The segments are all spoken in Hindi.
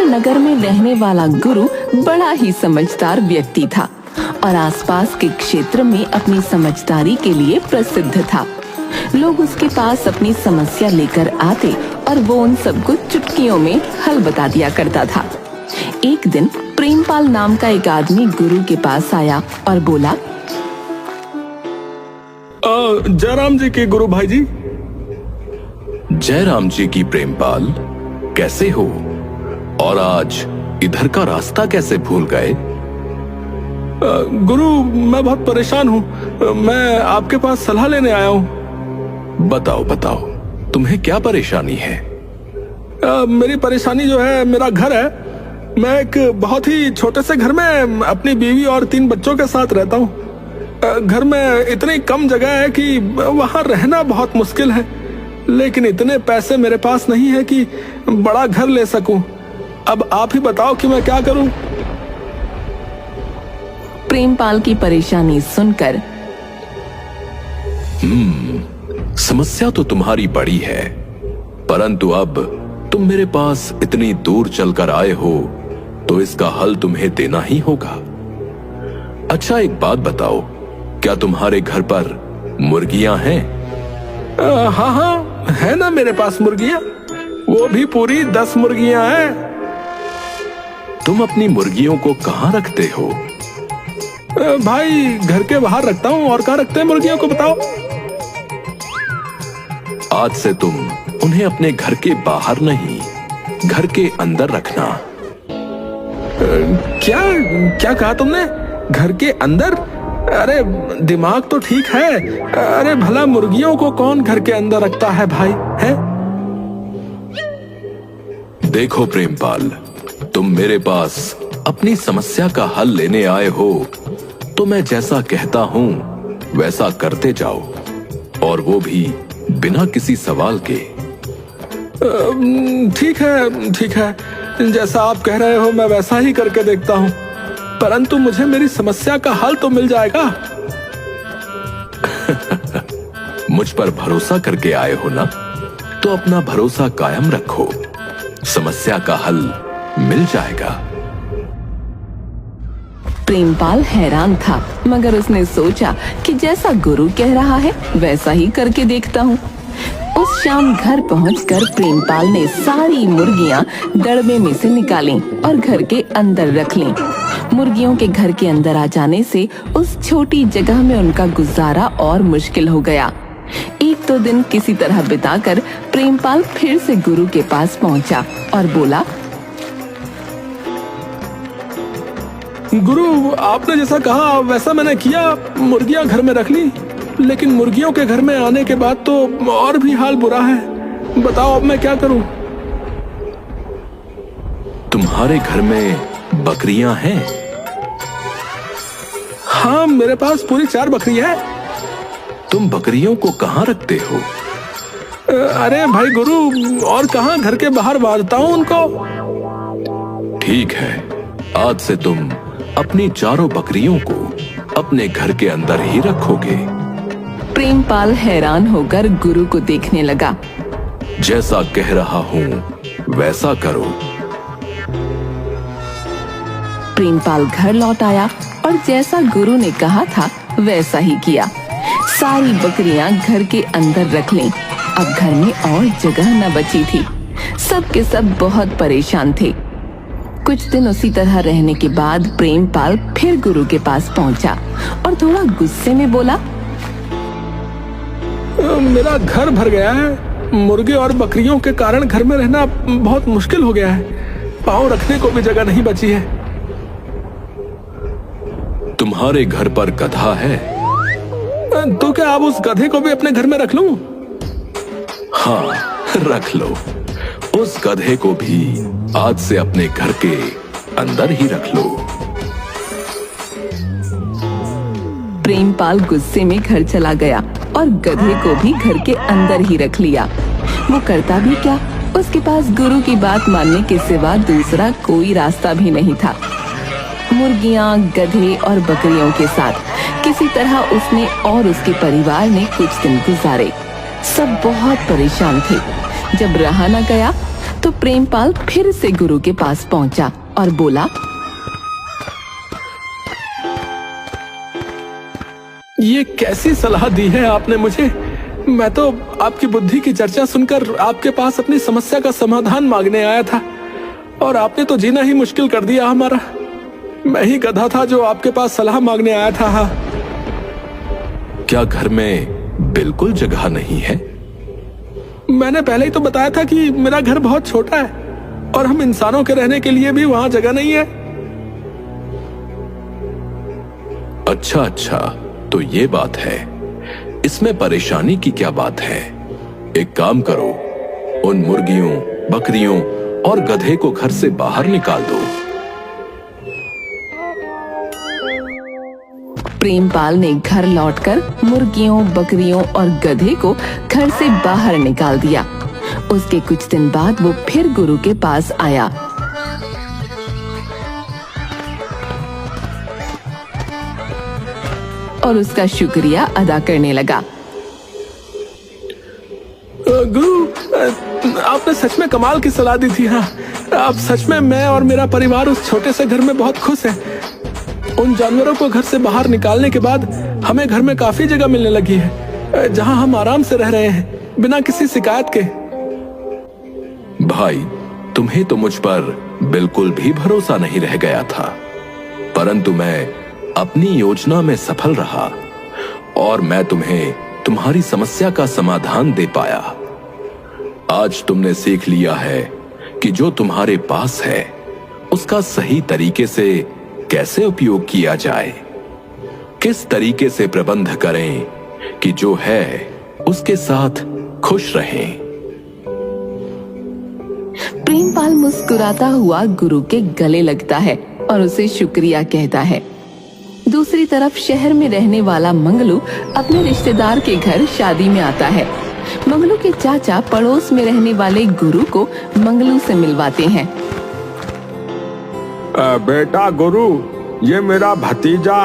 नगर में रहने वाला गुरु बड़ा ही समझदार व्यक्ति था और आसपास के क्षेत्र में अपनी समझदारी के लिए प्रसिद्ध था। लोग उसके पास अपनी समस्या लेकर आते और वो उन सबको चुटकियों में हल बता दिया करता था। एक दिन प्रेमपाल नाम का एक आदमी गुरु के पास आया और बोला, जयराम जी के गुरु भाई जी। जयराम जी की प्रेमपाल, कैसे हो और आज इधर का रास्ता कैसे भूल गए? गुरु, मैं बहुत परेशान हूँ। मैं आपके पास सलाह लेने आया हूँ। बताओ बताओ, तुम्हें क्या परेशानी है? मेरी परेशानी जो है, मेरा घर है। मैं एक बहुत ही छोटे से घर में अपनी बीवी और 3 बच्चों के साथ रहता हूँ। घर में इतनी कम जगह है कि वहाँ रहना बहुत मुश्किल है, लेकिन इतने पैसे मेरे पास नहीं है कि बड़ा घर ले सकूं। अब आप ही बताओ कि मैं क्या करूं? प्रेमपाल की परेशानी सुनकर, समस्या तो तुम्हारी बड़ी है, परंतु अब तुम मेरे पास इतनी दूर चलकर आए हो तो इसका हल तुम्हें देना ही होगा। अच्छा, एक बात बताओ, क्या तुम्हारे घर पर मुर्गियां हैं? हाँ हाँ, है ना मेरे पास मुर्गियां। वो भी पूरी 10 मुर्गियां हैं। तुम अपनी मुर्गियों को कहाँ रखते हो? भाई, घर के बाहर रखता हूँ। और कहाँ रखते हैं मुर्गियों को, बताओ? आज से तुम उन्हें अपने घर के बाहर नहीं, घर के अंदर रखना। क्या क्या कहा तुमने? घर के अंदर? अरे दिमाग तो ठीक है। अरे भला मुर्गियों को कौन घर के अंदर रखता है भाई, है? देखो प्रेमपाल, तुम मेरे पास अपनी समस्या का हल लेने आए हो तो मैं जैसा कहता हूँ वैसा करते जाओ, और वो भी बिना किसी सवाल के। ठीक है, ठीक है। जैसा आप कह रहे हो मैं वैसा ही करके देखता हूँ, परंतु मुझे मेरी समस्या का हल तो मिल जाएगा। मुझ पर भरोसा करके आए हो ना, तो अपना भरोसा कायम रखो, समस्या का हल मिल जाएगा। प्रेमपाल हैरान था, मगर उसने सोचा कि जैसा गुरु कह रहा है वैसा ही करके देखता हूँ। उस शाम घर पहुंचकर प्रेमपाल ने सारी मुर्गियां दड़बे में से निकालीं और घर के अंदर रख लीं। मुर्गियों के घर के अंदर आ जाने से उस छोटी जगह में उनका गुजारा और मुश्किल हो गया। 1-2 दिन किसी तरह बिताकर प्रेमपाल फिर से गुरु के पास पहुंचा और बोला, गुरु, आपने जैसा कहा वैसा मैंने किया। मुर्गियां घर में रख ली, लेकिन मुर्गियों के घर में आने के बाद तो और भी हाल बुरा है। बताओ अब मैं क्या करूं? तुम्हारे घर में बकरियां हैं? हाँ, मेरे पास पूरी 4 बकरियां हैं। तुम बकरियों को कहाँ रखते हो? अरे भाई गुरु, और कहाँ, घर के बाहर बांधता हूँ उनको। ठीक है, आज से तुम अपनी 4 बकरियों को अपने घर के अंदर ही रखोगे। प्रेमपाल हैरान होकर गुरु को देखने लगा। जैसा कह रहा हूँ वैसा करो। प्रेमपाल घर लौट आया और जैसा गुरु ने कहा था वैसा ही किया। सारी बकरियां घर के अंदर रख लीं। अब घर में और जगह न बची थी। सब के सब बहुत परेशान थे। कुछ दिन उसी तरह रहने के बाद प्रेमपाल फिर गुरु के पास पहुंचा और थोड़ा गुस्से में बोला, मेरा घर भर गया है। मुर्गे और बकरियों के कारण घर में रहना बहुत मुश्किल हो गया है। पाँव रखने को भी जगह नहीं बची है। तुम्हारे घर पर गधा है? तो क्या आप उस गधे को भी अपने घर में रख लूं? हाँ, रख लो। उस गधे को भी आज से अपने घर के अंदर ही रख लो। प्रेमपाल गुस्से में घर चला गया और गधे को भी घर के अंदर ही रख लिया। वो करता भी क्या, उसके पास गुरु की बात मानने के सिवा दूसरा कोई रास्ता भी नहीं था। मुर्गियां, गधे और बकरियों के साथ किसी तरह उसने और उसके परिवार ने कुछ दिन गुजारे। सब बहुत परेशान थे। जब रहा न गया तो प्रेमपाल फिर से गुरु के पास पहुंचा और बोला, ये कैसी सलाह दी है आपने मुझे? मैं तो आपकी बुद्धि की चर्चा सुनकर आपके पास अपनी समस्या का समाधान मांगने आया था, और आपने तो जीना ही मुश्किल कर दिया हमारा। मैं ही गधा था जो आपके पास सलाह मांगने आया था। हाँ। क्या घर में बिल्कुल जगह नहीं है? मैंने पहले ही तो बताया था कि मेरा घर बहुत छोटा है और हम इंसानों के रहने के लिए भी वहां जगह नहीं है। अच्छा, तो ये बात है। इसमें परेशानी की क्या बात है? एक काम करो, उन मुर्गियों, बकरियों और गधे को घर से बाहर निकाल दो। प्रेमपाल ने घर लौटकर मुर्गियों, बकरियों और गधे को घर से बाहर निकाल दिया। उसके कुछ दिन बाद वो फिर गुरु के पास आया। और उसका शुक्रिया अदा करने लगा। गुरु, आपने सच में कमाल की सलाह दी थी। हाँ, आप सच में, मैं और मेरा परिवार उस छोटे से घर में बहुत खुश हैं। उन जानवरों को घर से बाहर निकालने के बाद हमें घर में काफी जगह मिलने लगी है, जहां हम आराम से रह रहे हैं बिना किसी शिकायत के। भाई, तुम्हें तो मुझ पर बिल्कुल भी भरोसा नहीं रह गया था, परंतु मैं अपनी योजना में सफल रहा और मैं तुम्हें तुम्हारी समस्या का समाधान दे पाया। आज तुमने सीख लिया है कि जो तुम्हारे पास है उसका सही तरीके से कैसे उपयोग किया जाए, किस तरीके से प्रबंध करें कि जो है उसके साथ खुश रहें। प्रेमपाल मुस्कुराता हुआ गुरु के गले लगता है और उसे शुक्रिया कहता है। दूसरी तरफ शहर में रहने वाला मंगलू अपने रिश्तेदार के घर शादी में आता है। मंगलू के चाचा पड़ोस में रहने वाले गुरु को मंगलू से मिलवाते हैं। बेटा गुरु, ये मेरा भतीजा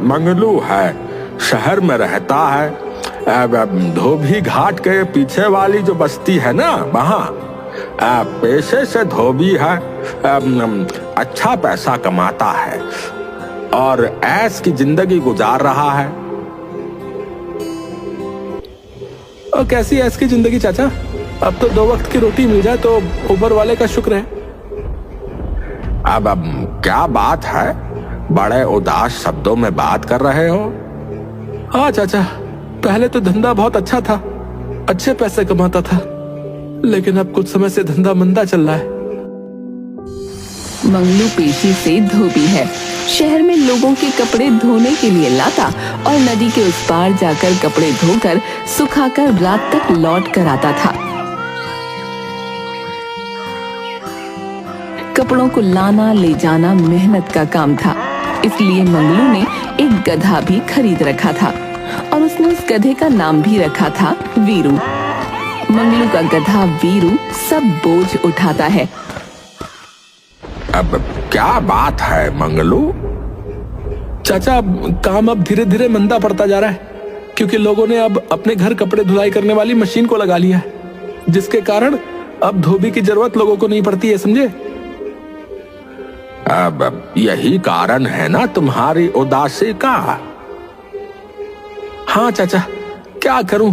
मंगलू है, शहर में रहता है। धोबी घाट के पीछे वाली जो बस्ती है ना, वहाँ पेशे से धोबी है। अच्छा पैसा कमाता है और ऐश की जिंदगी गुजार रहा है। और कैसी ऐश की जिंदगी चाचा? अब तो 2 वक्त की रोटी मिल जाए तो ऊपर वाले का शुक्र है। अब क्या बात है, बड़े उदास शब्दों में बात कर रहे हो? हाँ चाचा, पहले तो धंधा बहुत अच्छा था, अच्छे पैसे कमाता था, लेकिन अब कुछ समय से धंधा मंदा चल रहा है। मंगलू पेशी से धोबी है। शहर में लोगों के कपड़े धोने के लिए लाता और नदी के उस पार जाकर कपड़े धोकर सुखाकर रात तक लौट कर आता था। कपड़ों को लाना ले जाना मेहनत का काम था, इसलिए मंगलू ने एक गधा भी खरीद रखा था और उसने उस गधे का नाम भी रखा था वीरू। मंगलू का गधा वीरू सब बोझ उठाता है। अब क्या बात है मंगलू? चाचा, काम अब धीरे धीरे मंदा पड़ता जा रहा है, क्योंकि लोगों ने अब अपने घर कपड़े धुलाई करने वाली मशीन को लगा लिया है, जिसके कारण अब धोबी की जरूरत लोगों को नहीं पड़ती है, समझे? अब यही कारण है ना तुम्हारी उदासी का? हाँ चाचा, क्या करूं,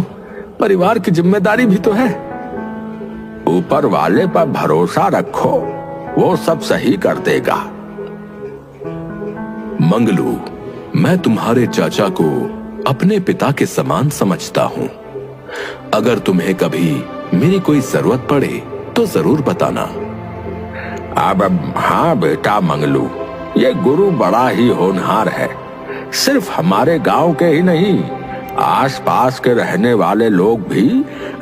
परिवार की जिम्मेदारी भी तो है। ऊपर वाले पर भरोसा रखो, वो सब सही कर देगा। मंगलू, मैं तुम्हारे चाचा को अपने पिता के समान समझता हूँ। अगर तुम्हें कभी मेरी कोई जरूरत पड़े तो जरूर बताना। अब हाँ बेटा मंगलू, ये गुरु बड़ा ही होनहार है। सिर्फ हमारे गांव के ही नहीं, आसपास के रहने वाले लोग भी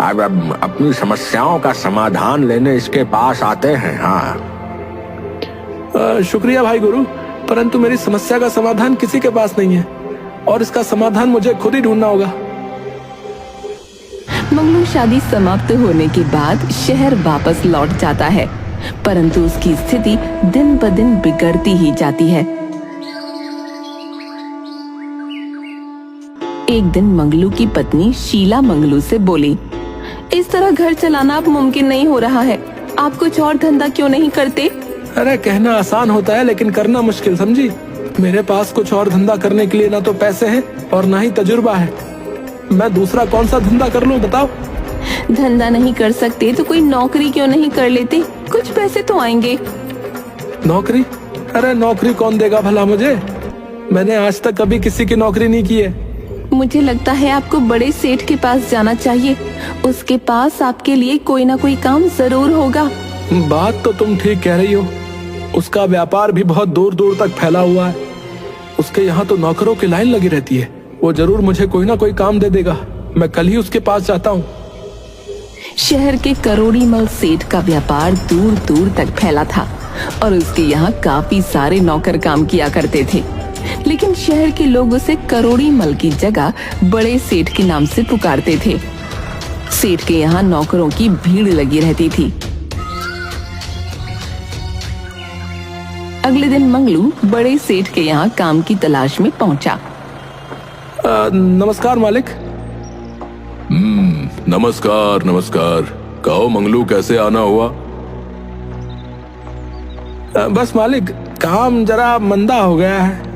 अब अपनी समस्याओं का समाधान लेने इसके पास आते हैं। हाँ, शुक्रिया भाई गुरु, परंतु मेरी समस्या का समाधान किसी के पास नहीं है और इसका समाधान मुझे खुद ही ढूंढना होगा। मंगलू शादी समाप्त होने के बाद शहर वापस लौट जाता है, परंतु उसकी स्थिति दिन ब दिन बिगड़ती ही जाती है। एक दिन मंगलू की पत्नी शीला मंगलू से बोली, इस तरह घर चलाना अब मुमकिन नहीं हो रहा है। आप कुछ और धंधा क्यों नहीं करते? अरे कहना आसान होता है लेकिन करना मुश्किल, समझी। मेरे पास कुछ और धंधा करने के लिए ना तो पैसे हैं और ना ही तजुर्बा है। मैं दूसरा कौन सा धंधा कर लूं बताओ? धंधा नहीं कर सकते तो कोई नौकरी क्यों नहीं कर लेते? कुछ पैसे तो आएंगे। नौकरी? अरे नौकरी कौन देगा भला मुझे? मैंने आज तक कभी किसी की नौकरी नहीं की है। मुझे लगता है आपको बड़े सेठ के पास जाना चाहिए। उसके पास आपके लिए कोई ना कोई काम जरूर होगा। बात तो तुम ठीक कह रही हो। उसका व्यापार भी बहुत दूर दूर तक फैला हुआ है। उसके यहाँ तो नौकरों की लाइन लगी रहती है। वो जरूर मुझे कोई ना कोई काम दे देगा। मैं कल ही उसके पास जाता हूँ। शहर के करोड़ीमल सेठ का व्यापार दूर दूर तक फैला था और उसके यहाँ काफी सारे नौकर काम किया करते थे। लेकिन शहर के लोग उसे करोड़ीमल की जगह बड़े सेठ के नाम से पुकारते थे। सेठ के यहाँ नौकरों की भीड़ लगी रहती थी। अगले दिन मंगलू बड़े सेठ के यहाँ काम की तलाश में पहुंचा। नमस्कार मालिक। नमस्कार नमस्कार। कहो मंगलू, कैसे आना हुआ? बस मालिक, काम जरा मंदा हो गया है।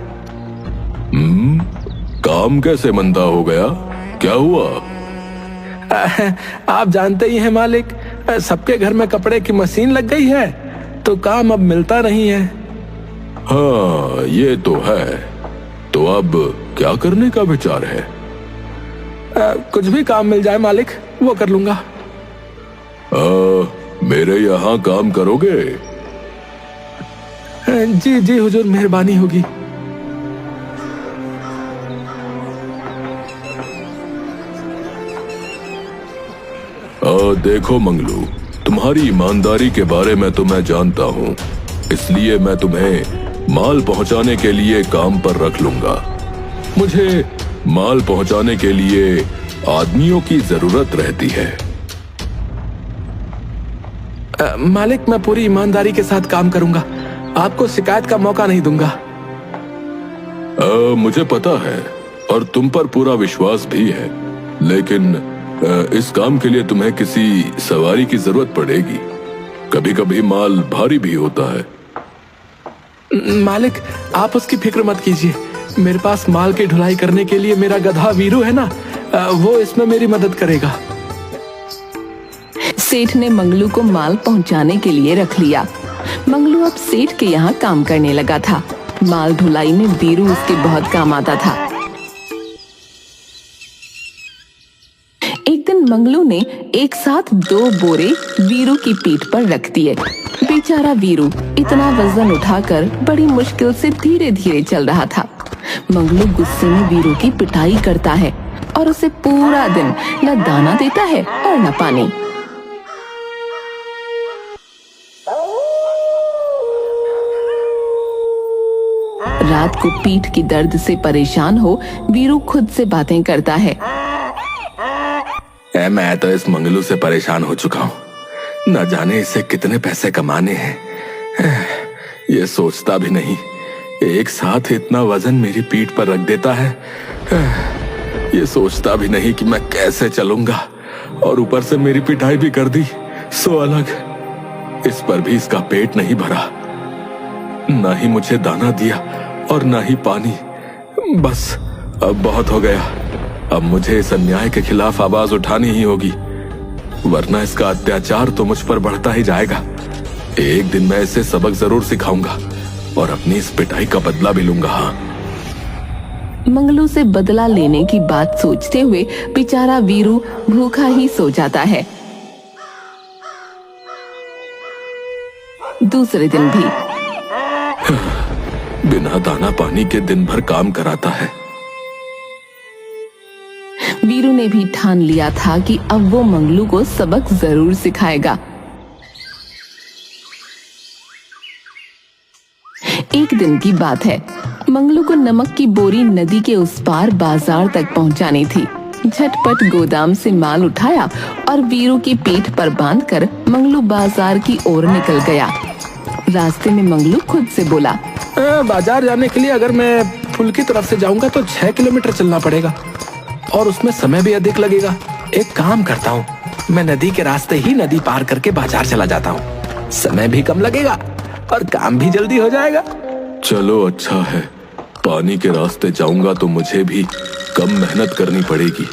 काम कैसे मंदा हो गया? क्या हुआ? आप जानते ही हैं मालिक, सबके घर में कपड़े की मशीन लग गई है तो काम अब मिलता नहीं है। हाँ, ये तो है। तो अब क्या करने का विचार है? कुछ भी काम मिल जाए मालिक, वो कर लूंगा। मेरे यहाँ काम करोगे? जी जी हुजूर, मेहरबानी होगी। देखो मंगलू, तुम्हारी ईमानदारी के बारे में तो मैं जानता हूँ, इसलिए मैं तुम्हें माल पहुँचाने के लिए काम पर रख लूंगा। मुझे माल पहुँचाने के लिए आदमियों की जरूरत रहती है। मालिक, मैं पूरी ईमानदारी के साथ काम करूंगा। आपको शिकायत का मौका नहीं दूंगा। मुझे पता है और तुम पर पूरा विश्वास भी है, लेकिन इस काम के लिए तुम्हें किसी सवारी की जरूरत पड़ेगी। कभी कभी माल भारी भी होता है। मालिक, आप उसकी फिक्र मत कीजिए। मेरे पास माल की ढुलाई करने के लिए मेरा गधा वीरू है ना, वो इसमें मेरी मदद करेगा। सेठ ने मंगलू को माल पहुंचाने के लिए रख लिया। मंगलू अब सेठ के यहाँ काम करने लगा था। माल ढुलाई में वीरू उसके बहुत काम आता था। एक दिन मंगलू ने एक साथ 2 बोरे वीरू की पीठ पर रख दिए। बेचारा वीरू इतना वजन उठाकर बड़ी मुश्किल से धीरे धीरे चल रहा था। मंगलू गुस्से में वीरू की पिटाई करता है और उसे पूरा दिन न दाना देता है और न पानी। रात को पीठ की दर्द से परेशान हो वीरू खुद से बातें करता है। मैं तो इस मंगलू से परेशान हो चुका हूँ। न जाने इसे कितने पैसे कमाने हैं। ये सोचता भी नहीं, एक साथ इतना वजन मेरी पीठ पर रख देता है। ये सोचता भी नहीं कि मैं कैसे चलूंगा, और ऊपर से मेरी पिटाई भी कर दी सो अलग। इस पर भी इसका पेट नहीं भरा, ना ही मुझे दाना दिया और ना ही पानी। बस अब बहुत हो गया। अब मुझे इस अन्याय के खिलाफ आवाज उठानी ही होगी, वरना इसका अत्याचार तो मुझ पर बढ़ता ही जाएगा। एक दिन मैं इसे सबक जरूर सिखाऊंगा और अपनी इस पिटाई का बदला भी लूंगा। हाँ। मंगलू से बदला लेने की बात सोचते हुए बेचारा वीरू भूखा ही सो जाता है। दूसरे दिन भी बिना दाना पानी के दिन भर काम कराता है। वीरू ने भी ठान लिया था कि अब वो मंगलू को सबक जरूर सिखाएगा। एक दिन की बात है, मंगलू को नमक की बोरी नदी के उस पार बाजार तक पहुंचानी थी। झटपट गोदाम से माल उठाया और वीरू की पीठ पर बांधकर मंगलू बाजार की ओर निकल गया। रास्ते में मंगलू खुद से बोला, बाजार जाने के लिए अगर मैं पुल की तरफ से जाऊंगा तो 6 किलोमीटर चलना पड़ेगा और उसमें समय भी अधिक लगेगा। एक काम करता हूँ, मैं नदी के रास्ते ही नदी पार करके बाजार चला जाता हूँ। समय भी कम लगेगा और काम भी जल्दी हो जाएगा। चलो अच्छा है, पानी के रास्ते जाऊंगा तो मुझे भी कम मेहनत करनी पड़ेगी,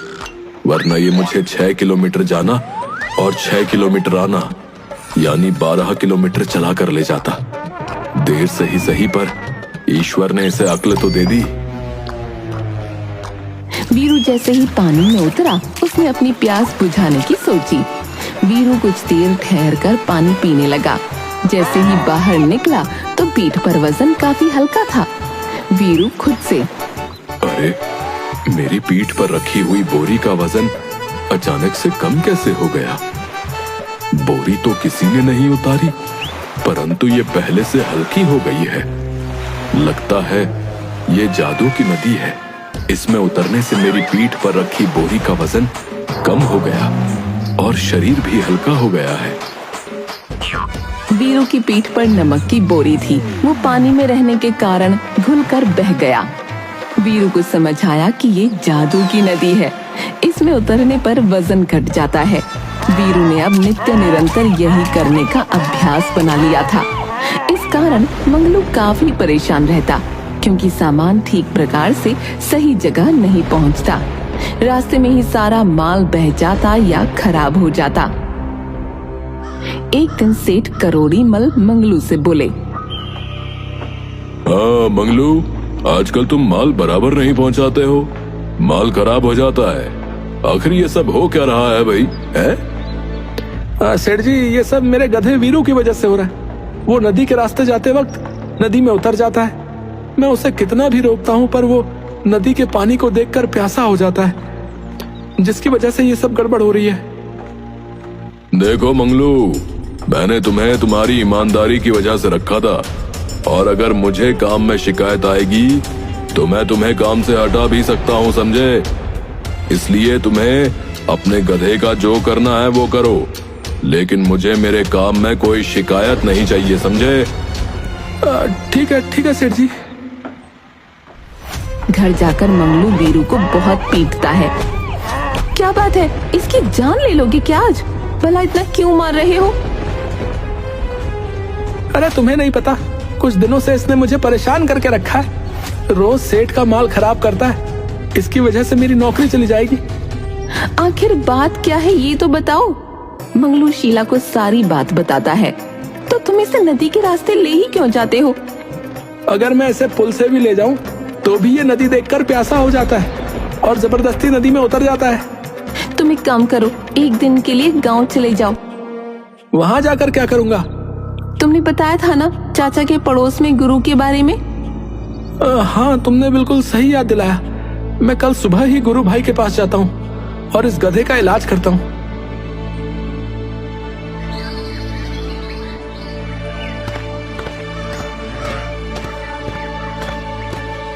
वरना ये मुझे 6 किलोमीटर जाना और 6 किलोमीटर आना, यानी 12 किलोमीटर चला कर ले जाता। देर से ही सही, पर ईश्वर ने इसे अक्ल तो दे दी। वीरू जैसे ही पानी में उतरा, उसने अपनी प्यास बुझाने की सोची। वीरू कुछ देर ठहर कर पानी पीने लगा। जैसे ही बाहर निकला तो पीठ पर वजन काफी हल्का था। वीरू खुद से, अरे मेरी पीठ पर रखी हुई बोरी का वजन अचानक से कम कैसे हो गया? बोरी तो किसी ने नहीं उतारी, परंतु ये पहले से हल्की हो गई है। लगता है ये जादू की नदी है। इसमें उतरने से मेरी पीठ पर रखी बोरी का वजन कम हो गया और शरीर भी हल्का हो गया है। वीरू की पीठ पर नमक की बोरी थी। वो पानी में रहने के कारण घुलकर बह गया। वीरू को समझ आया कि ये जादू की नदी है। इसमें उतरने पर वजन घट जाता है। वीरू ने अब नित्य निरंतर यही करने का अभ्यास बना लिया था। इस कारण मंगलू काफी परेशान रहता, क्योंकि सामान ठीक प्रकार से सही जगह नहीं पहुंचता। रास्ते में ही सारा माल बह जाता या खराब हो जाता। एक दिन सेठ करोड़ी मल मंगलू से बोले, हाँ मंगलू, आजकल तुम माल बराबर नहीं पहुंचाते हो, माल खराब हो जाता है। आखिर ये सब हो क्या रहा है भाई? है सेठ जी, ये सब मेरे गधे वीरू की वजह से हो रहा है। वो नदी के रास्ते जाते वक्त नदी में उतर जाता है। मैं उसे कितना भी रोकता हूँ, पर वो नदी के पानी को देखकर प्यासा हो जाता है, जिसकी वजह से ये सब गड़बड़ हो रही है। देखो मंगलू, मैंने तुम्हें तुम्हारी ईमानदारी की वजह से रखा था, और अगर मुझे काम में शिकायत आएगी तो मैं तुम्हें काम से हटा भी सकता हूँ, समझे? इसलिए तुम्हें अपने गधे का जो करना है वो करो, लेकिन मुझे मेरे काम में कोई शिकायत नहीं चाहिए, समझे? ठीक है सेठ जी। घर जाकर मंगलू वीरू को बहुत पीटता है। क्या बात है, इसकी जान ले लोगे क्या आज? भला इतना क्यों मार रहे हो? अरे तुम्हें नहीं पता, कुछ दिनों से इसने मुझे परेशान करके रखा है। रोज सेठ का माल खराब करता है। इसकी वजह से मेरी नौकरी चली जाएगी। आखिर बात क्या है ये तो बताओ। मंगलू शीला को सारी बात बताता है। तो तुम इसे नदी के रास्ते ले ही क्यों जाते हो? अगर मैं इसे पुल से भी ले जाऊं तो भी ये नदी देखकर प्यासा हो जाता है और जबरदस्ती नदी में उतर जाता है। तुम एक काम करो, एक दिन के लिए गांव चले जाओ। वहां जाकर क्या करूंगा? तुमने बताया था ना चाचा के पड़ोस में गुरु के बारे में। हाँ, तुमने बिल्कुल सही याद दिलाया। मैं कल सुबह ही गुरु भाई के पास जाता हूँ और इस गधे का इलाज करता हूँ।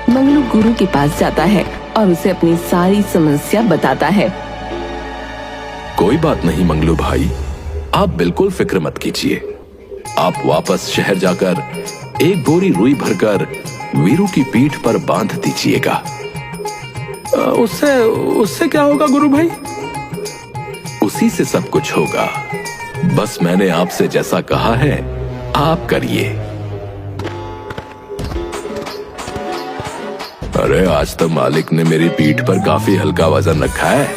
मंगलू गुरु के पास जाता है और उसे अपनी सारी समस्या बताता है। कोई बात नहीं मंगलू भाई, आप बिल्कुल फिक्र मत कीजिए। आप वापस शहर जाकर एक बोरी रुई भरकर वीरू की पीठ पर बांध दीजिएगा। उससे क्या होगा गुरु भाई? उसी से सब कुछ होगा। बस मैंने आपसे जैसा कहा है आप करिए। अरे आज तो मालिक ने मेरी पीठ पर काफी हल्का वजन रखा है।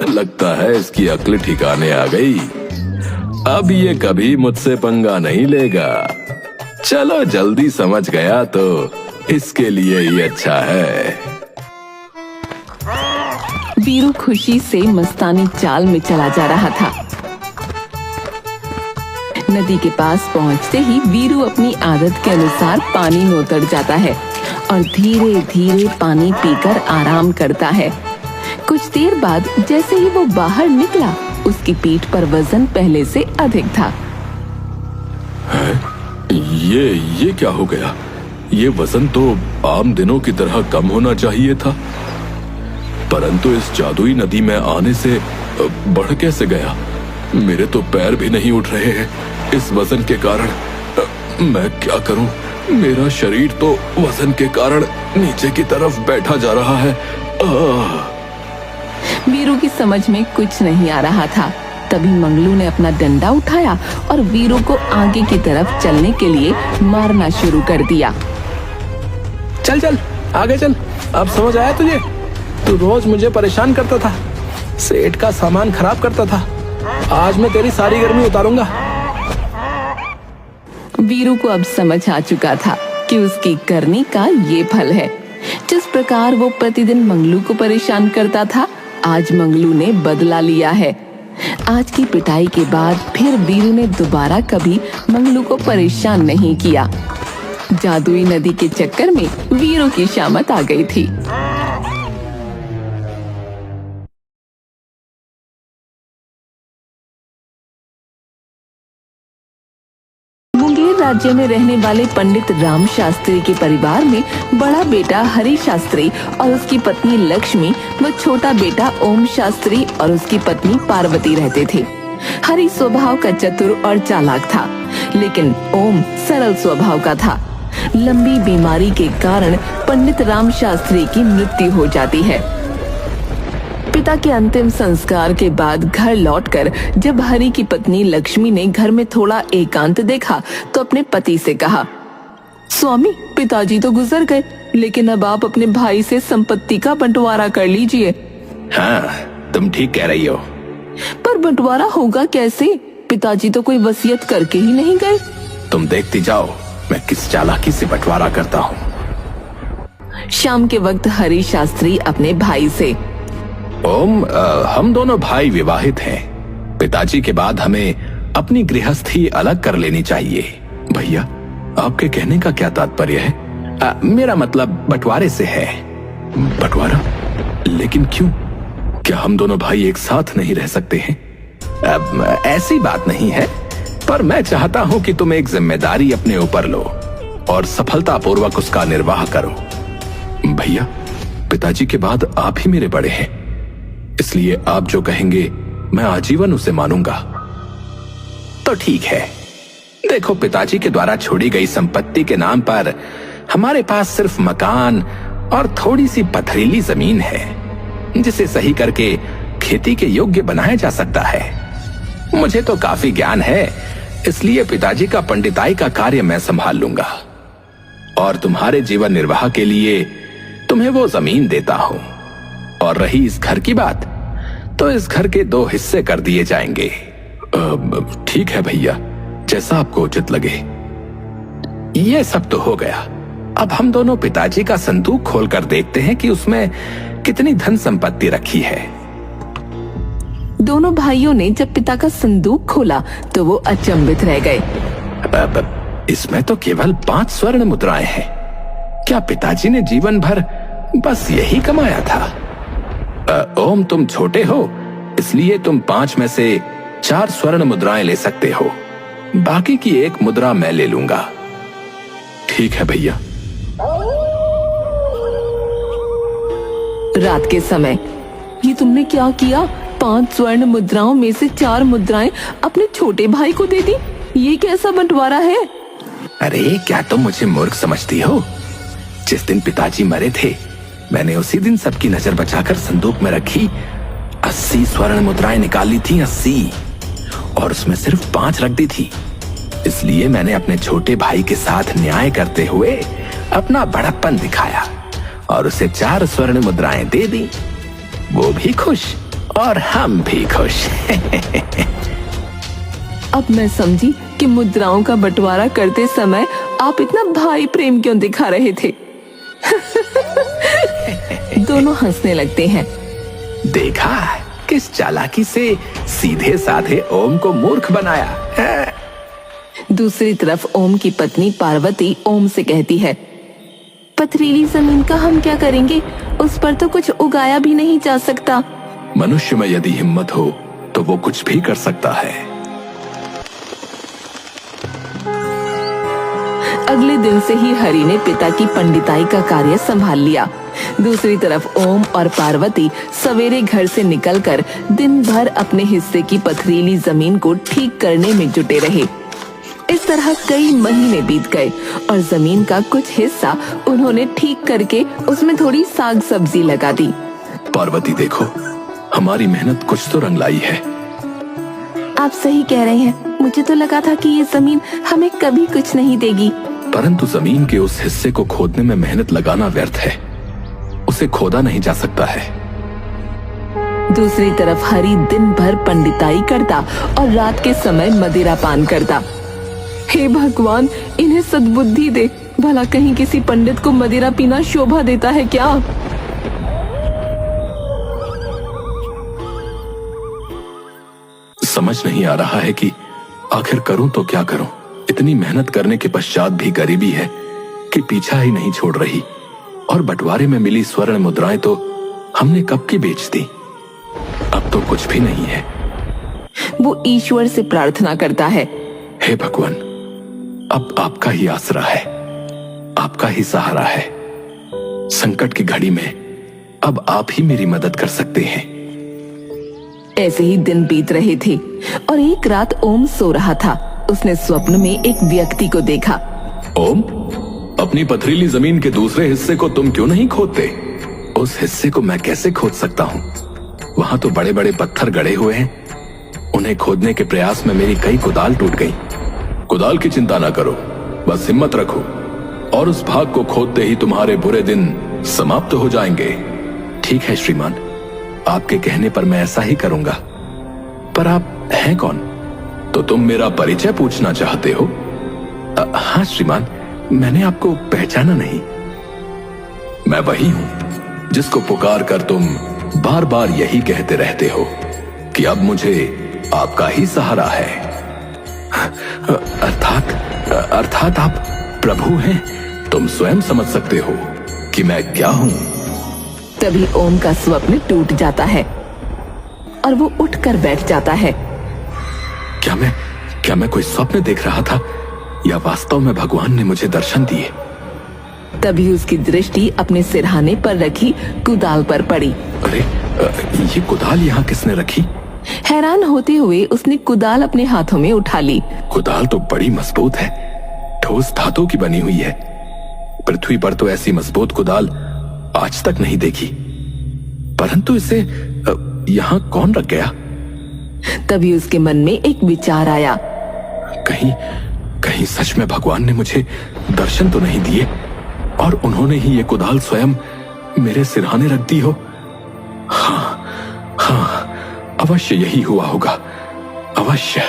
लगता है इसकी अक्ल ठिकाने आ गई। अब ये कभी मुझसे पंगा नहीं लेगा। चलो जल्दी समझ गया तो इसके लिए ही अच्छा है। वीरू खुशी से मस्तानी चाल में चला जा रहा था। नदी के पास पहुंचते ही वीरू अपनी आदत के अनुसार पानी में उतर जाता है और धीरे धीरे पानी पीकर आराम करता है। कुछ देर बाद जैसे ही वो बाहर निकला, उसकी पीठ पर वजन पहले से अधिक था। ये क्या हो गया? ये वजन तो आम दिनों की तरह कम होना चाहिए था, परंतु इस जादुई नदी में आने से बढ़ कैसे गया? मेरे तो पैर भी नहीं उठ रहे हैं इस वजन के कारण। मैं क्या करूं? मेरा शरीर तो वजन के कारण नीचे की तरफ बैठा जा रहा है। वीरू की समझ में कुछ नहीं आ रहा था। तभी मंगलू ने अपना डंडा उठाया और वीरू को आगे की तरफ चलने के लिए मारना शुरू कर दिया। चल चल आगे चल। अब समझ आया तुझे? तू रोज मुझे परेशान करता था, सेठ का सामान खराब करता था। आज मैं तेरी सारी गर्मी उतारूंगा। वीरू को अब समझ आ चुका था कि उसकी करनी का ये फल है। जिस प्रकार वो प्रतिदिन मंगलू को परेशान करता था, आज मंगलू ने बदला लिया है। आज की पिटाई के बाद फिर वीरू ने दोबारा कभी मंगलू को परेशान नहीं किया। जादुई नदी के चक्कर में वीरू की शामत आ गई थी। मुंगेर राज्य में रहने वाले पंडित राम शास्त्री के परिवार में बड़ा बेटा हरि शास्त्री और उसकी पत्नी लक्ष्मी व छोटा बेटा ओम शास्त्री और उसकी पत्नी पार्वती रहते थे। हरि स्वभाव का चतुर और चालाक था, लेकिन ओम सरल स्वभाव का था। लंबी बीमारी के कारण पंडित राम शास्त्री की मृत्यु हो जाती है। पिता के अंतिम संस्कार के बाद घर लौटकर जब हरि की पत्नी लक्ष्मी ने घर में थोड़ा एकांत देखा तो अपने पति से कहा, स्वामी, पिताजी तो गुजर गए, लेकिन अब आप अपने भाई से संपत्ति का बंटवारा कर लीजिए। हाँ, तुम ठीक कह रही हो। पर बंटवारा होगा कैसे? पिताजी तो कोई वसीयत करके ही नहीं गए। तुम देखती जाओ मैं किस चालाकी से बंटवारा करता हूँ। शाम के वक्त हरि शास्त्री अपने भाई से, ओम, हम दोनों भाई विवाहित हैं। पिताजी के बाद हमें अपनी गृहस्थी अलग कर लेनी चाहिए। भैया, आपके कहने का क्या तात्पर्य है? मेरा मतलब बंटवारे से है। बंटवारा? लेकिन क्यों? क्या हम दोनों भाई एक साथ नहीं रह सकते हैं? ऐसी बात नहीं है, पर मैं चाहता हूं कि तुम एक जिम्मेदारी अपने ऊपर लो और सफलतापूर्वक उसका निर्वाह करो। भैया, पिताजी के बाद आप ही मेरे बड़े हैं, इसलिए आप जो कहेंगे मैं आजीवन उसे मानूंगा। तो ठीक है। देखो, पिताजी के द्वारा छोड़ी गई संपत्ति के नाम पर हमारे पास सिर्फ मकान और थोड़ी सी पथरीली जमीन है, जिसे सही करके खेती के योग्य बनाया जा सकता है। मुझे तो काफी ज्ञान है, इसलिए पिताजी का पंडिताई का कार्य मैं संभाल लूंगा और तुम्हारे जीवन निर्वाह के लिए तुम्हें वो जमीन देता हूं। और रही इस घर की बात, तो इस घर के 2 हिस्से कर दिए जाएंगे। ठीक है भैया, जैसा आपको उचित लगे। ये सब तो हो गया। अब हम दोनों पिताजी का संदूक खोलकर देखते हैं कि उसमें कितनी धन संपत्ति रखी है। दोनों भाइयों ने जब पिता का संदूक खोला तो वो अचंभित रह गए। इसमें तो केवल 5 स्वर्ण मुद्राएं हैं। क्या पिताजी ने जीवन भर बस यही कमाया था? ओम, तुम छोटे हो, इसलिए तुम 5 में से 4 स्वर्ण मुद्राएं ले सकते हो। बाकी की 1 मुद्रा मैं ले लूंगा। ठीक है भैया। रात के समय, ये तुमने क्या किया? 5 स्वर्ण मुद्राओं में से 4 मुद्राएं अपने छोटे भाई को दे दी। ये कैसा बंटवारा है? अरे, क्या तुम मुझे मूर्ख समझती हो? जिस दिन पिताजी मरे थे, मैंने उसी दिन सबकी नजर बचाकर संदूक में रखी 80 स्वर्ण मुद्राएं निकाली थी। 80, और उसमें सिर्फ 5 रख दी थी। इसलिए मैंने अपने छोटे भाई के साथ न्याय करते हुए अपना बड़प्पन दिखाया और उसे 4 स्वर्ण मुद्राएं दे दी। वो भी खुश और हम भी खुश। अब मैं समझी कि मुद्राओं का बंटवारा करते समय आप इतना भाई प्रेम क्यों दिखा रहे थे। दोनों हंसने लगते हैं। देखा किस चालाकी से सीधे साधे ओम को मूर्ख बनाया है। दूसरी तरफ ओम की पत्नी पार्वती ओम से कहती है, पथरीली जमीन का हम क्या करेंगे? उस पर तो कुछ उगाया भी नहीं जा सकता। मनुष्य में यदि हिम्मत हो तो वो कुछ भी कर सकता है। अगले दिन से ही हरि ने पिता की पंडिताई का कार्य संभाल लिया। दूसरी तरफ ओम और पार्वती सवेरे घर से निकलकर दिन भर अपने हिस्से की पथरीली जमीन को ठीक करने में जुटे रहे। इस तरह कई महीने बीत गए और जमीन का कुछ हिस्सा उन्होंने ठीक करके उसमें थोड़ी साग सब्जी लगा दी। पार्वती, देखो, हमारी मेहनत कुछ तो रंग लाई है। आप सही कह रहे हैं। मुझे तो लगा था कि ये जमीन हमें कभी कुछ नहीं देगी। परंतु जमीन के उस हिस्से को खोदने में मेहनत लगाना व्यर्थ है। उसे खोदा नहीं जा सकता है। दूसरी तरफ हरी दिन भर पंडिताई करता और रात के समय मदिरा पान करता। हे भगवान, इन्हें सद्बुद्धि दे। भला कहीं किसी पंडित को मदिरा पीना शोभा देता है क्या? समझ नहीं आ रहा है कि आखिर करूं तो क्या करूं। इतनी मेहनत करने के पश्चात भी गरीबी है कि पीछा ही नहीं छोड़ रही। और बंटवारे में मिली स्वर्ण मुद्राएं तो हमने कब की बेच दी। अब तो कुछ भी नहीं है। वो ईश्वर से प्रार्थना करता है, हे भगवान, अब आपका ही आसरा है, आपका ही सहारा है। संकट की घड़ी में अब आप ही मेरी मदद कर सकते हैं। ऐसे ही दिन बीत रहे थे और एक रात ओम सो रहा था। उसने स्वप्न में एक व्यक्ति को देखा। ओम, अपनी पथरीली जमीन के दूसरे हिस्से को तुम क्यों नहीं खोदते? उस हिस्से को मैं कैसे खोद सकता हूँ? वहां तो बड़े बड़े पत्थर गड़े हुए हैं। उन्हें खोदने के प्रयास में मेरी कई कुदाल टूट गई। कुदाल की चिंता ना करो, बस हिम्मत रखो और उस भाग को खोदते ही तुम्हारे बुरे दिन समाप्त हो जाएंगे। ठीक है श्रीमान, आपके कहने पर मैं ऐसा ही करूंगा। पर आप हैं कौन? तो तुम मेरा परिचय पूछना चाहते हो? हाँ श्रीमान, मैंने आपको पहचाना नहीं। मैं वही हूं जिसको पुकार कर तुम बार बार यही कहते रहते हो कि अब मुझे आपका ही सहारा है। अर्थात आप प्रभु हैं। तुम स्वयं समझ सकते हो कि मैं क्या हूं। तभी ओम का स्वप्न टूट जाता है और वो उठकर बैठ जाता है। क्या मैं कोई स्वप्न देख रहा था या वास्तव में भगवान ने मुझे दर्शन दिए? तभी उसकी दृष्टि अपने सिरहाने पर रखी कुदाल पर पड़ी। अरे, ये कुदाल यहाँ किसने रखी? हैरान होते हुए उसने कुदाल अपने हाथों में उठा ली। कुदाल तो बड़ी मजबूत है, ठोस धातु की बनी हुई है। पृथ्वी पर तो ऐसी मजबूत कुदाल आज तक नहीं देखी। परंतु इसे यहाँ कौन रख गया? तभी उसके मन में एक विचार आया। कहीं सच में भगवान ने मुझे दर्शन तो नहीं दिए और उन्होंने ही ये कुदाल स्वयं मेरे सिरहाने रख दी हो? हाँ, अवश्य यही हुआ होगा, अवश्य।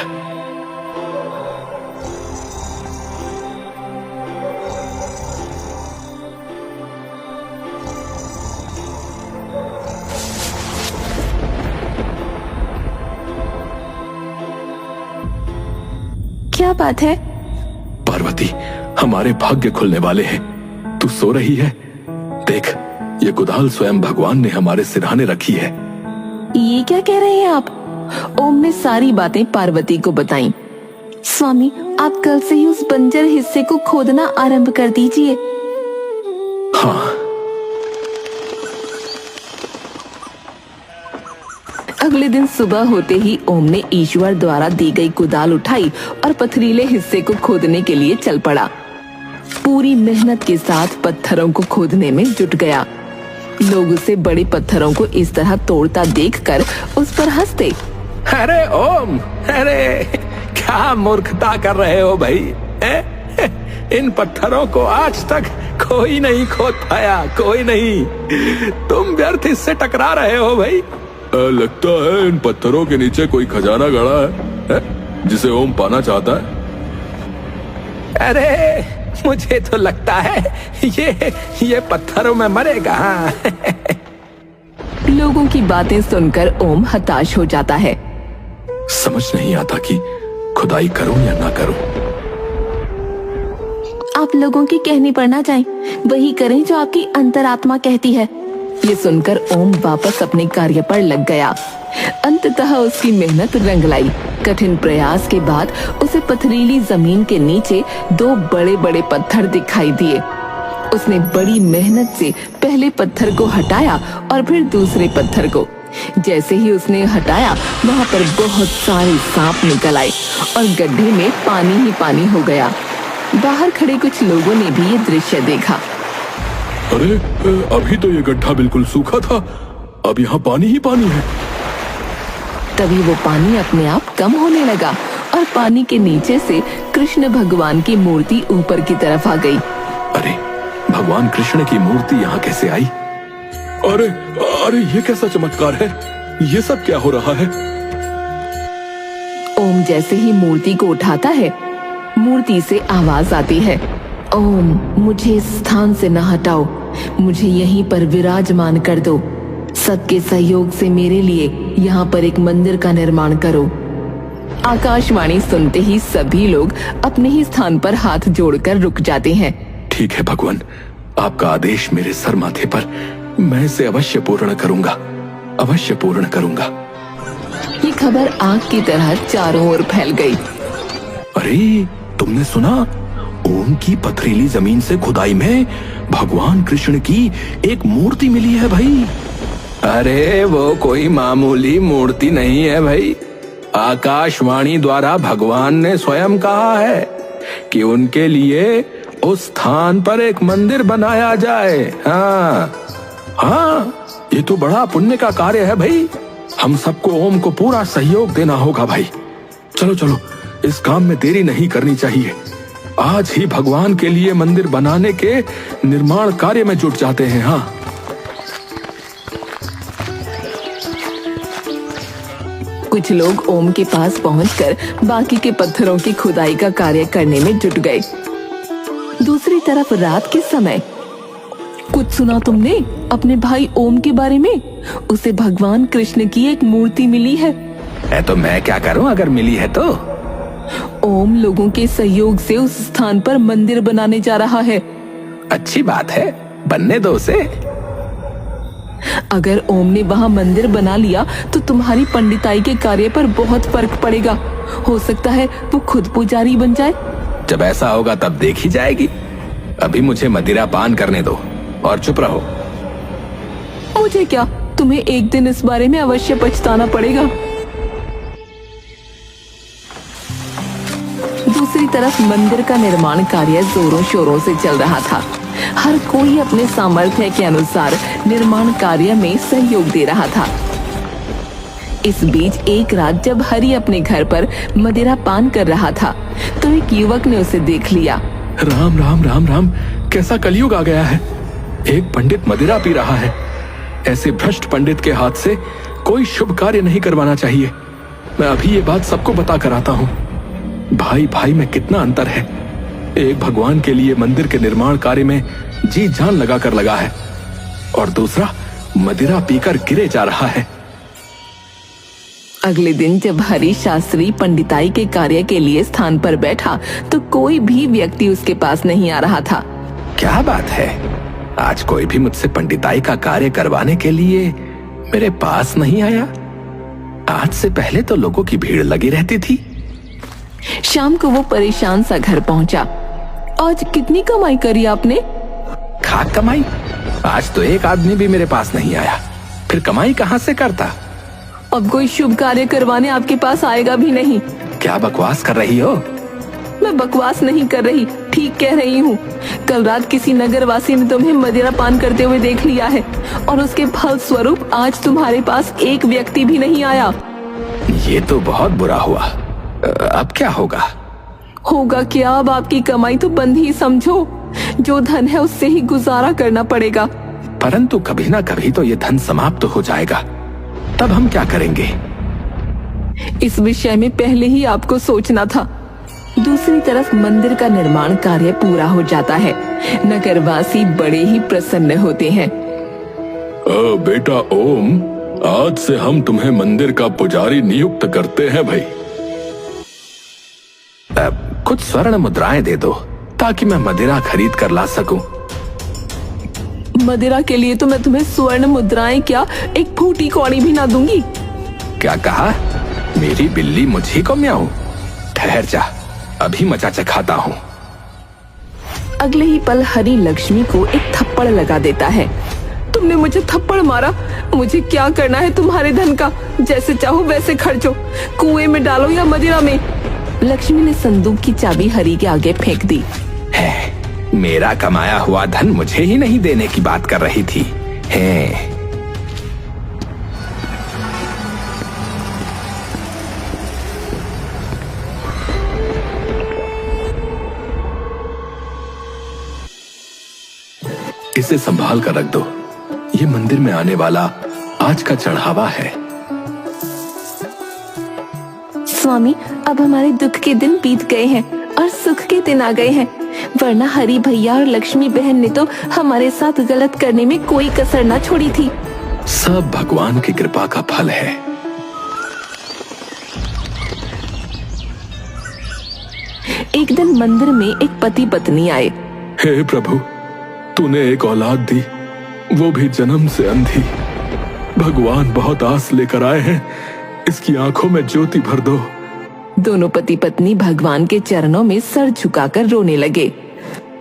क्या बात है? पार्वती, हमारे भाग्य खुलने वाले हैं। तू सो रही है? देख, ये कुदाल स्वयं भगवान ने हमारे सिरहाने रखी है। ये क्या कह रहे हैं आप? ओम ने सारी बातें पार्वती को बताईं। स्वामी, आप कल से ही उस बंजर हिस्से को खोदना आरंभ कर दीजिए। हाँ। अगले दिन सुबह होते ही ओम ने ईश्वर द्वारा दी गई कुदाल उठाई और पथरीले हिस्से को खोदने के लिए चल पड़ा। पूरी मेहनत के साथ पत्थरों को खोदने में जुट गया। लोग उसे बड़े पत्थरों को इस तरह तोड़ता देखकर उस पर हंसते। अरे ओम, अरे क्या मूर्खता कर रहे हो भाई? इन पत्थरों को आज तक कोई नहीं खोद पाया, कोई नहीं। तुम व्यर्थ इससे टकरा रहे हो भाई। लगता है इन पत्थरों के नीचे कोई खजाना गड़ा है जिसे ओम पाना चाहता है। अरे मुझे तो लगता है ये पत्थरों में मरेगा। लोगों की बातें सुनकर ओम हताश हो जाता है। समझ नहीं आता कि खुदाई करूं या ना करूं। आप लोगों के कहने पर ना जाएं, वही करें जो आपकी अंतरात्मा कहती है। ये सुनकर ओम वापस अपने कार्य पर लग गया। अंततः उसकी मेहनत रंग लाई। कठिन प्रयास के बाद उसे पथरीली जमीन के नीचे दो बड़े बड़े पत्थर दिखाई दिए। उसने बड़ी मेहनत से पहले पत्थर को हटाया और फिर दूसरे पत्थर को। जैसे ही उसने हटाया, वहाँ पर बहुत सारे सांप निकल आए और गड्ढे में पानी ही पानी हो गया। बाहर खड़े कुछ लोगों ने भी ये दृश्य देखा। अरे, अभी तो ये गड्ढा बिल्कुल सूखा था, अब यहाँ पानी ही पानी है। तभी वो पानी अपने आप कम होने लगा और पानी के नीचे से कृष्ण भगवान की मूर्ति ऊपर की तरफ आ गई। अरे, भगवान कृष्ण की मूर्ति यहाँ कैसे आई? अरे अरे, ये कैसा चमत्कार है? ये सब क्या हो रहा है? ओम जैसे ही मूर्ति को उठाता है, मूर्ति से आवाज आती है, ओम मुझे इस स्थान से न हटाओ, मुझे यहीं पर विराजमान कर दो। सबके सहयोग से मेरे लिए यहाँ पर एक मंदिर का निर्माण करो। आकाशवाणी सुनते ही सभी लोग अपने ही स्थान पर हाथ जोड़कर रुक जाते हैं। ठीक है भगवान, आपका आदेश मेरे सर माथे पर, मैं इसे अवश्य पूर्ण करूंगा, अवश्य पूर्ण करूंगा। ये खबर आग की तरह चारों ओर फैल गई। अरे, तुमने सुना? ओम की पथरीली जमीन से खुदाई में भगवान कृष्ण की एक मूर्ति मिली है भाई। अरे, वो कोई मामूली मूर्ति नहीं है भाई। आकाशवाणी द्वारा भगवान ने स्वयं कहा है कि उनके लिए उस स्थान पर एक मंदिर बनाया जाए। हाँ हाँ, ये तो बड़ा पुण्य का कार्य है भाई। हम सबको ओम को पूरा सहयोग देना होगा भाई। चलो चलो, इस काम में देरी नहीं करनी चाहिए। आज ही भगवान के लिए मंदिर बनाने के निर्माण कार्य में जुट जाते हैं। हाँ, कुछ लोग ओम के पास पहुंचकर बाकी के पत्थरों की खुदाई का कार्य करने में जुट गए। दूसरी तरफ रात के समय, कुछ सुना तुमने अपने भाई ओम के बारे में? उसे भगवान कृष्ण की एक मूर्ति मिली है। तो मैं क्या करूं अगर मिली है तो? ओम लोगों के सहयोग से उस स्थान पर मंदिर बनाने जा रहा है। अच्छी बात है, बनने दो उसे। अगर ओम ने वहाँ मंदिर बना लिया तो तुम्हारी पंडिताई के कार्य पर बहुत फर्क पड़ेगा। हो सकता है वो खुद पुजारी बन जाए। जब ऐसा होगा तब देखी जाएगी। अभी मुझे मदिरा पान करने दो और चुप रहो। मुझे क्या, तुम्हें एक दिन इस बारे में अवश्य पछताना पड़ेगा। दूसरी तरफ मंदिर का निर्माण कार्य जोरों शोरों से चल रहा था। हर कोई अपने सामर्थ्य के अनुसार निर्माण कार्य में सहयोग दे रहा था। इस बीच एक रात जब हरि अपने घर पर मदिरा पान कर रहा था तो एक युवक ने उसे देख लिया। राम राम राम राम, कैसा कलयुग आ गया है। एक पंडित मदिरा पी रहा है। ऐसे भ्रष्ट पंडित के हाथ से कोई शुभ कार्य नहीं करवाना चाहिए। मैं अभी ये बात सबको बता कर आता हूँ। भाई भाई में कितना अंतर है। एक भगवान के लिए मंदिर के निर्माण कार्य में जी जान लगा कर लगा है और दूसरा मदिरा पीकर गिरे जा रहा है। अगले दिन जब हरि शास्त्री पंडिताई के कार्य के लिए स्थान पर बैठा तो कोई भी व्यक्ति उसके पास नहीं आ रहा था। क्या बात है, आज कोई भी मुझसे पंडिताई का कार्य करवाने के लिए मेरे पास नहीं आया। आज से पहले तो लोगों की भीड़ लगी रहती थी। शाम को वो परेशान सा घर पहुंचा। आज कितनी कमाई करी आपने? खाक कमाई? आज तो एक आदमी भी मेरे पास नहीं आया, फिर कमाई कहाँ से करता? अब कोई शुभ कार्य करवाने आपके पास आएगा भी नहीं। क्या बकवास कर रही हो? मैं बकवास नहीं कर रही, ठीक कह रही हूँ। कल रात किसी नगरवासी ने तुम्हें मदिरा पान करते हुए देख लिया है और उसके फल स्वरूप आज तुम्हारे पास एक व्यक्ति भी नहीं आया। ये तो बहुत बुरा हुआ। अब क्या होगा? होगा क्या, अब आपकी कमाई तो बंद ही समझो। जो धन है उससे ही गुजारा करना पड़ेगा। परंतु कभी ना कभी तो ये धन समाप्त हो जाएगा, तब हम क्या करेंगे? इस विषय में पहले ही आपको सोचना था। दूसरी तरफ मंदिर का निर्माण कार्य पूरा हो जाता है। नगरवासी बड़े ही प्रसन्न होते हैं। बेटा ओम, आज से हम तुम्हें मंदिर का पुजारी नियुक्त करते हैं भाई। कुछ स्वर्ण मुद्राएं दे दो ताकि मैं मदिरा खरीद कर ला सकूं। मदिरा के लिए तो मैं तुम्हें स्वर्ण मुद्राएं क्या, एक फूटी कौड़ी भी ना दूंगी। क्या कहा? मेरी बिल्ली मुझी को म्याऊं? ठहर जा, अभी मचा चखाता हूँ। अगले ही पल हरि लक्ष्मी को एक थप्पड़ लगा देता है। तुमने मुझे थप्पड़ मारा? मुझे क्या करना है तुम्हारे धन का? जैसे चाहो वैसे खर्चो, कुएं में डालो या मदिरा में। लक्ष्मी ने संदूक की चाबी हरि के आगे फेंक दी। है, मेरा कमाया हुआ धन मुझे ही नहीं देने की बात कर रही थी। है इसे संभाल कर रख दो। ये मंदिर में आने वाला आज का चढ़ावा है। स्वामी, अब हमारे दुख के दिन बीत गए हैं और सुख के दिन आ गए हैं, वरना हरी भैया और लक्ष्मी बहन ने तो हमारे साथ गलत करने में कोई कसर ना छोड़ी थी। सब भगवान की कृपा का फल है। एक दिन मंदिर में एक पति पत्नी आए। हे प्रभु, तूने एक औलाद दी, वो भी जन्म से अंधी। भगवान बहुत आस लेकर आए हैं, इसकी आंखों में ज्योति भर दो। दोनों पति पत्नी भगवान के चरणों में सर झुकाकर रोने लगे।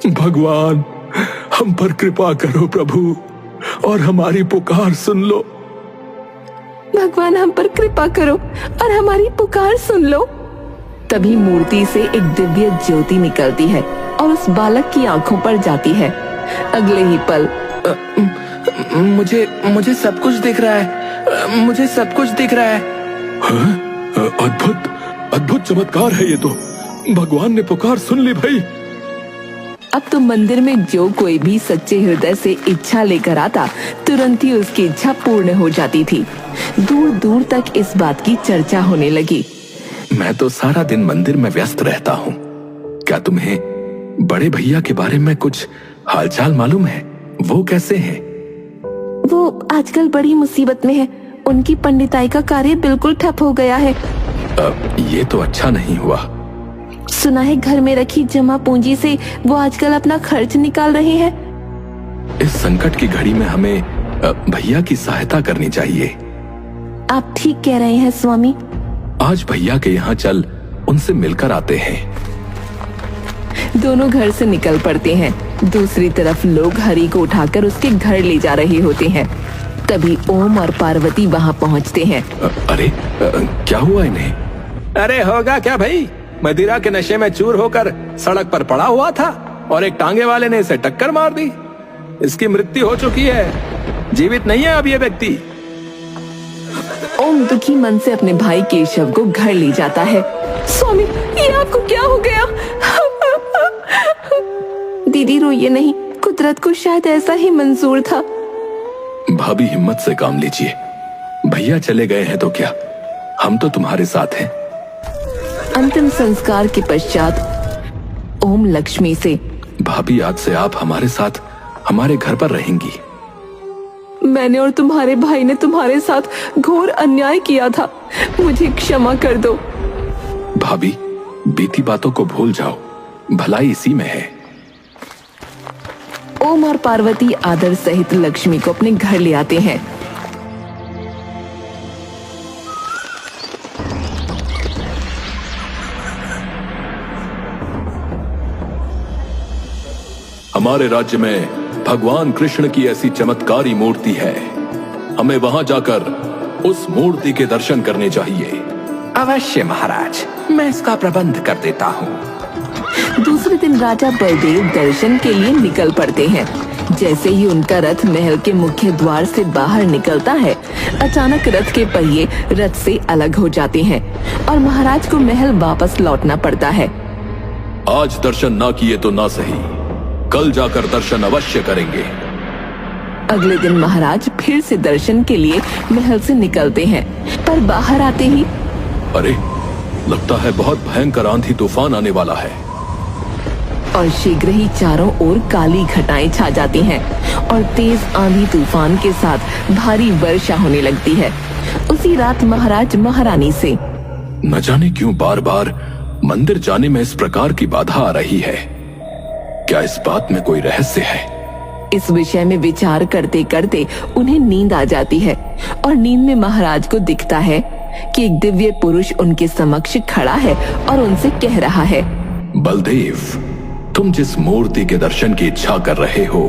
भगवान, हम पर कृपा करो प्रभु, और हमारी पुकार सुन लो। भगवान, हम पर कृपा करो और हमारी पुकार सुन लो। तभी मूर्ति से एक दिव्य ज्योति निकलती है और उस बालक की आंखों पर जाती है। अगले ही पल मुझे सब कुछ दिख रहा है, मुझे सब कुछ दिख रहा है। अद्भुत अद्भुत चमत्कार है ये तो। भगवान ने पुकार सुन ली भाई। अब तो मंदिर में जो कोई भी सच्चे हृदय से इच्छा लेकर आता, तुरंत ही उसकी इच्छा पूर्ण हो जाती थी। दूर दूर तक इस बात की चर्चा होने लगी। मैं तो सारा दिन मंदिर में व्यस्त रहता हूँ। क्या तुम्हें बड़े भैया के बारे में कुछ हालचाल मालूम है? वो कैसे हैं? वो आजकल बड़ी मुसीबत में है। उनकी पंडिताई का कार्य बिल्कुल ठप हो गया है। ये तो अच्छा नहीं हुआ। सुना है घर में रखी जमा पूंजी से वो आजकल अपना खर्च निकाल रहे हैं। इस संकट की घड़ी में हमें भैया की सहायता करनी चाहिए। आप ठीक कह रहे हैं स्वामी। आज भैया के यहाँ चल उनसे मिलकर आते हैं। दोनों घर से निकल पड़ते हैं। दूसरी तरफ लोग हरि को उठाकर उसके घर ले जा रहे होते हैं। तभी ओम और पार्वती वहाँ पहुँचते हैं। अरे क्या हुआ इन्हें? अरे होगा क्या भाई, मदिरा के नशे में चूर होकर सड़क पर पड़ा हुआ था और एक टांगे वाले ने इसे टक्कर मार दी। इसकी मृत्यु हो चुकी है, जीवित नहीं है अब ये व्यक्ति। ओम दुखी मन से अपने भाई केशव को घर ले जाता है। स्वामी, ये आपको क्या हो गया? दीदी रोइए नहीं, कुदरत को शायद ऐसा ही मंजूर था। भाभी हिम्मत से काम लीजिए। भैया चले गए हैं तो क्या, हम तो तुम्हारे साथ हैं। अंतिम संस्कार के पश्चात ओम लक्ष्मी से, भाभी आज से आप हमारे साथ हमारे घर पर रहेंगी। मैंने और तुम्हारे भाई ने तुम्हारे साथ घोर अन्याय किया था, मुझे क्षमा कर दो। भाभी, बीती बातों को भूल जाओ, भलाई इसी में है। ओम और पार्वती आदर सहित लक्ष्मी को अपने घर ले आते हैं। हमारे राज्य में भगवान कृष्ण की ऐसी चमत्कारी मूर्ति है, हमें वहां जाकर उस मूर्ति के दर्शन करने चाहिए। अवश्य महाराज, मैं इसका प्रबंध कर देता हूँ। दूसरे दिन राजा बलदेव दर्शन के लिए निकल पड़ते हैं। जैसे ही उनका रथ महल के मुख्य द्वार से बाहर निकलता है, अचानक रथ के पहिए रथ से अलग हो जाते हैं और महाराज को महल वापस लौटना पड़ता है। आज दर्शन ना किए तो ना सही, कल जाकर दर्शन अवश्य करेंगे। अगले दिन महाराज फिर से दर्शन के लिए महल से निकलते हैं, पर बाहर आते ही अरे, लगता है बहुत भयंकर आंधी तूफान आने वाला है। और शीघ्र ही चारों ओर काली घटाएं छा जाती हैं और तेज आंधी तूफान के साथ भारी वर्षा होने लगती है। उसी रात महाराज महारानी से, न जाने क्यों बार बार मंदिर जाने में इस प्रकार की बाधा आ रही है। क्या इस बात में कोई रहस्य है? इस विषय में विचार करते करते उन्हें नींद आ जाती है और नींद में महाराज को दिखता है कि एक दिव्य पुरुष उनके समक्ष खड़ा है और उनसे कह रहा है, बलदेव, तुम जिस मूर्ति के दर्शन की इच्छा कर रहे हो,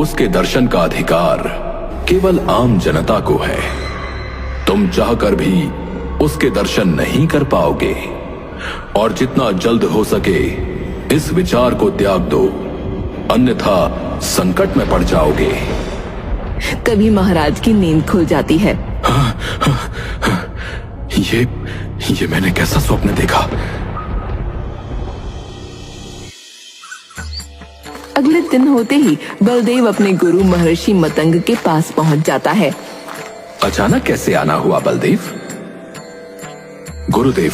उसके दर्शन का अधिकार केवल आम जनता को है। तुम चाहकर भी उसके दर्शन नहीं कर पाओगे और जितना जल्द हो सके इस विचार को त्याग दो, अन्यथा संकट में पड़ जाओगे। तभी महाराज की नींद खुल जाती है। ये मैंने कैसा स्वप्न देखा? अगले दिन होते ही बलदेव अपने गुरु महर्षि मतंग के पास पहुंच जाता है। अचानक कैसे आना हुआ बलदेव? गुरुदेव,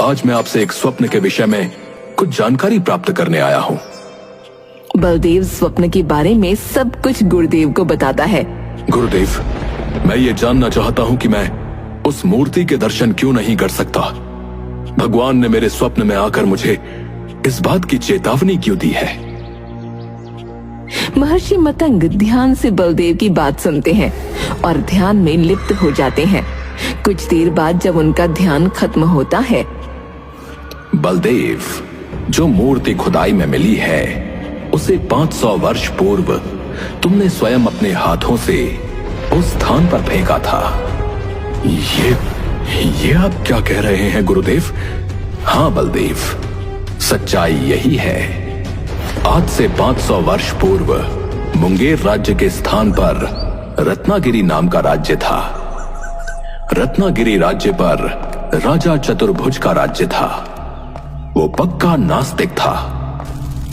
आज मैं आपसे एक स्वप्न के विषय में कुछ जानकारी प्राप्त करने आया हूँ। बलदेव स्वप्न के बारे में सब कुछ गुरुदेव को बताता है। गुरुदेव, मैं ये जानना चाहता हूँ कि मैं उस मूर्ति के दर्शन क्यों नहीं कर सकता? भगवान ने मेरे स्वप्न में आकर मुझे इस बात की चेतावनी क्यों दी है? महर्षि मतंग ध्यान से बलदेव की बात सुनते हैं और ध्यान में लिप्त हो जाते हैं। कुछ देर बाद जब उनका ध्यान खत्म होता है, बलदेव, जो मूर्ति खुदाई में मिली है उसे 500 वर्ष पूर्व तुमने स्वयं अपने हाथों से उस स्थान पर फेंका था। ये आप क्या कह रहे हैं गुरुदेव? हाँ बलदेव, सच्चाई यही है। आज से 500 वर्ष पूर्व मुंगेर राज्य के स्थान पर रत्नागिरी नाम का राज्य था। रत्नागिरी राज्य पर राजा चतुर्भुज का राज्य था। वो पक्का नास्तिक था।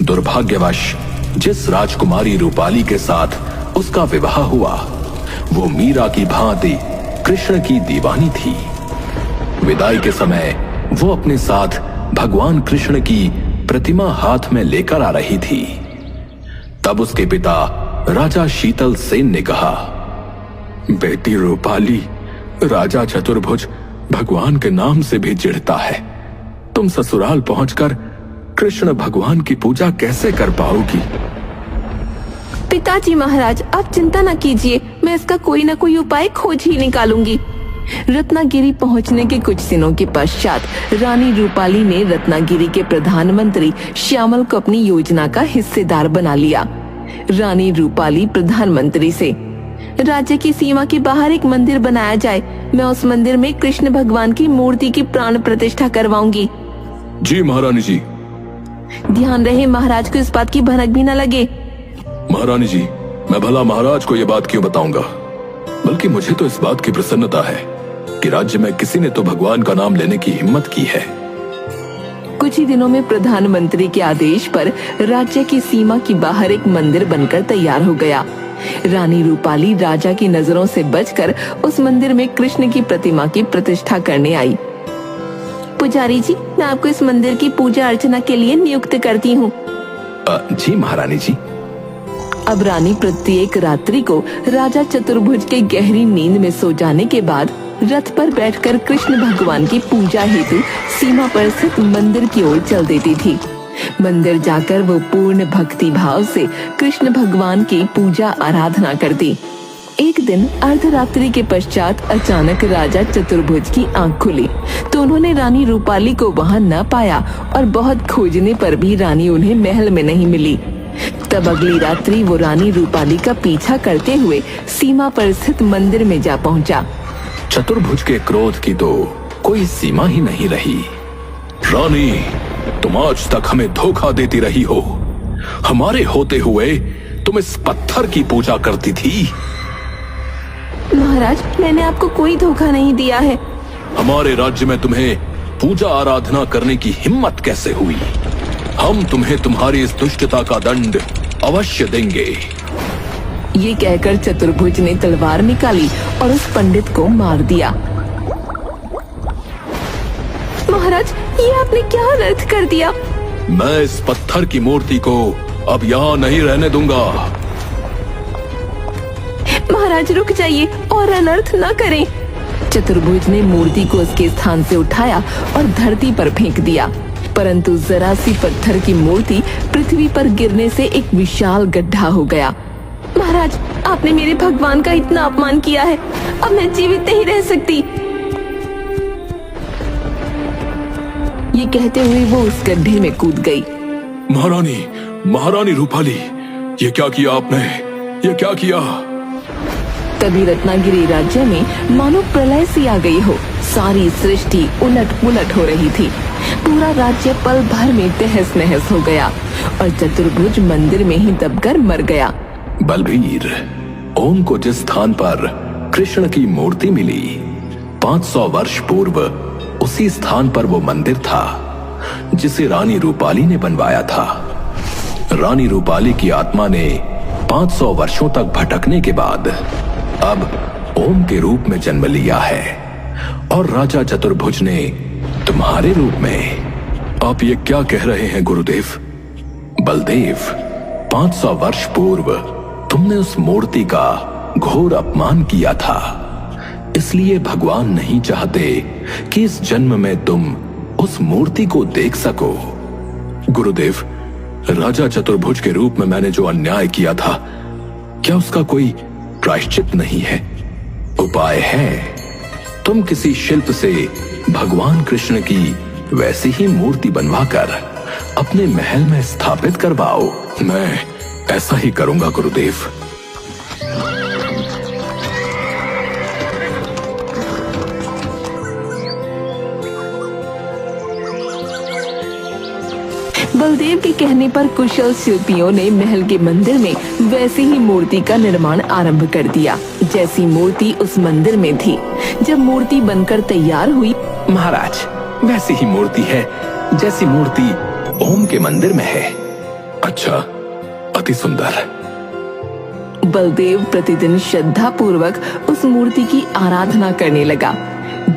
दुर्भाग्यवश जिस राजकुमारी रूपाली के साथ उसका विवाह हुआ वो मीरा की भांति कृष्ण की दीवानी थी। विदाई के समय वो अपने साथ भगवान कृष्ण की प्रतिमा हाथ में लेकर आ रही थी। तब उसके पिता राजा शीतल सेन ने कहा, बेटी रूपाली, राजा चतुर्भुज भगवान के नाम से भी चिढ़ता है। तुम ससुराल पहुंचकर कृष्ण भगवान की पूजा कैसे कर पाओगी? पिताजी महाराज, आप चिंता न कीजिए, मैं इसका कोई न कोई उपाय खोज ही निकालूंगी। रत्नागिरी पहुंचने के कुछ दिनों के पश्चात रानी रूपाली ने रत्नागिरी के प्रधानमंत्री श्यामल को अपनी योजना का हिस्सेदार बना लिया। रानी रूपाली प्रधानमंत्री से, राज्य की सीमा के बाहर एक मंदिर बनाया जाए, मैं उस मंदिर में कृष्ण भगवान की मूर्ति की प्राण प्रतिष्ठा करवाऊंगी। जी महारानी जी। ध्यान रहे महाराज को इस बात की भनक भी न लगे। महारानी जी, मैं भला महाराज को यह बात क्यों बताऊंगा? बल्कि मुझे तो इस बात की प्रसन्नता है कि राज्य में किसी ने तो भगवान का नाम लेने की हिम्मत की है। कुछ ही दिनों में प्रधानमंत्री के आदेश पर राज्य की सीमा के बाहर एक मंदिर बनकर तैयार हो गया। रानी रूपाली राजा की नजरों से बचकर उस मंदिर में कृष्ण की प्रतिमा की प्रतिष्ठा करने आई। पुजारी जी, मैं आपको इस मंदिर की पूजा अर्चना के लिए नियुक्त करती हूँ। जी महारानी जी। अब रानी प्रत्येक रात्रि को राजा चतुर्भुज के गहरी नींद में सो जाने के बाद रथ पर बैठकर कृष्ण भगवान की पूजा हेतु सीमा पर स्थित मंदिर की ओर चल देती थी। मंदिर जाकर वो पूर्ण भक्ति भाव से कृष्ण भगवान की पूजा आराधना करती। एक दिन अर्धरात्रि के पश्चात अचानक राजा चतुर्भुज की आंख खुली तो उन्होंने रानी रूपाली को वहां न पाया और बहुत खोजने पर भी रानी उन्हें महल में नहीं मिली। तब अगली रात्रि वो रानी रूपाली का पीछा करते हुए सीमा पर स्थित मंदिर में जा पहुंचा। चतुर्भुज के क्रोध की तो कोई सीमा ही नहीं रही। रानी, तुम आज तक हमें धोखा देती रही हो। हमारे होते हुए तुम इस पत्थर की पूजा करती थी। महाराज, मैंने आपको कोई धोखा नहीं दिया है। हमारे राज्य में तुम्हें पूजा आराधना करने की हिम्मत कैसे हुई? हम तुम्हें तुम्हारी इस दुष्टता का दंड अवश्य देंगे। ये कहकर चतुर्भुज ने तलवार निकाली और उस पंडित को मार दिया। महाराज, ये आपने क्या अनर्थ कर दिया? मैं इस पत्थर की मूर्ति को अब यहाँ नहीं रहने दूंगा। महाराज रुक जाइए और अनर्थ न करें। चतुर्भुज ने मूर्ति को उसके स्थान से उठाया और धरती पर फेंक दिया, परंतु जरा सी पत्थर की मूर्ति पृथ्वी पर गिरने से एक विशाल गड्ढा हो गया। महाराज, आपने मेरे भगवान का इतना अपमान किया है, अब मैं जीवित नहीं रह सकती। ये कहते हुए वो उस गड्ढे में कूद गई। महारानी रूपाली, ये क्या किया आपने? ये क्या किया? तभी रत्नागिरी राज्य में मानो प्रलय सी आ गई हो। सारी सृष्टि उलट पुलट हो रही थी। पूरा राज्य पल भर में तहस नहस हो गया और चतुर्भुज मंदिर में ही दबकर मर गया। बलबीर, ओम को जिस स्थान पर कृष्ण की मूर्ति मिली 500 वर्ष पूर्व उसी स्थान पर वो मंदिर था जिसे रानी रूपाली ने बनवाया था। रानी रूपाली की आत्मा ने 500 वर्षों तक भटकने के बाद अब ओम के रूप में जन्म लिया है और राजा चतुर्भुज ने तुम्हारे रूप में। आप ये क्या कह रहे हैं गुरुदेव? बलदेव, 500 वर्ष पूर्व तुमने उस मूर्ति का घोर अपमान किया था, इसलिए भगवान नहीं चाहते कि इस जन्म में तुम उस मूर्ति को देख सको। गुरुदेव, राजा चतुर्भुज के रूप में मैंने जो अन्याय किया था, क्या उसका कोई प्रायश्चित नहीं है? उपाय है। तुम किसी शिल्प से भगवान कृष्ण की वैसी ही मूर्ति बनवाकर अपने महल में स्थापित करवाओ। मैं ऐसा ही करूंगा गुरुदेव। बलदेव के कहने पर कुशल शिल्पियों ने महल के मंदिर में वैसी ही मूर्ति का निर्माण आरंभ कर दिया जैसी मूर्ति उस मंदिर में थी। जब मूर्ति बनकर तैयार हुई, महाराज, वैसी ही मूर्ति है जैसी मूर्ति ओम के मंदिर में है। अच्छा, अति सुंदर। बलदेव प्रतिदिन श्रद्धा पूर्वक उस मूर्ति की आराधना करने लगा।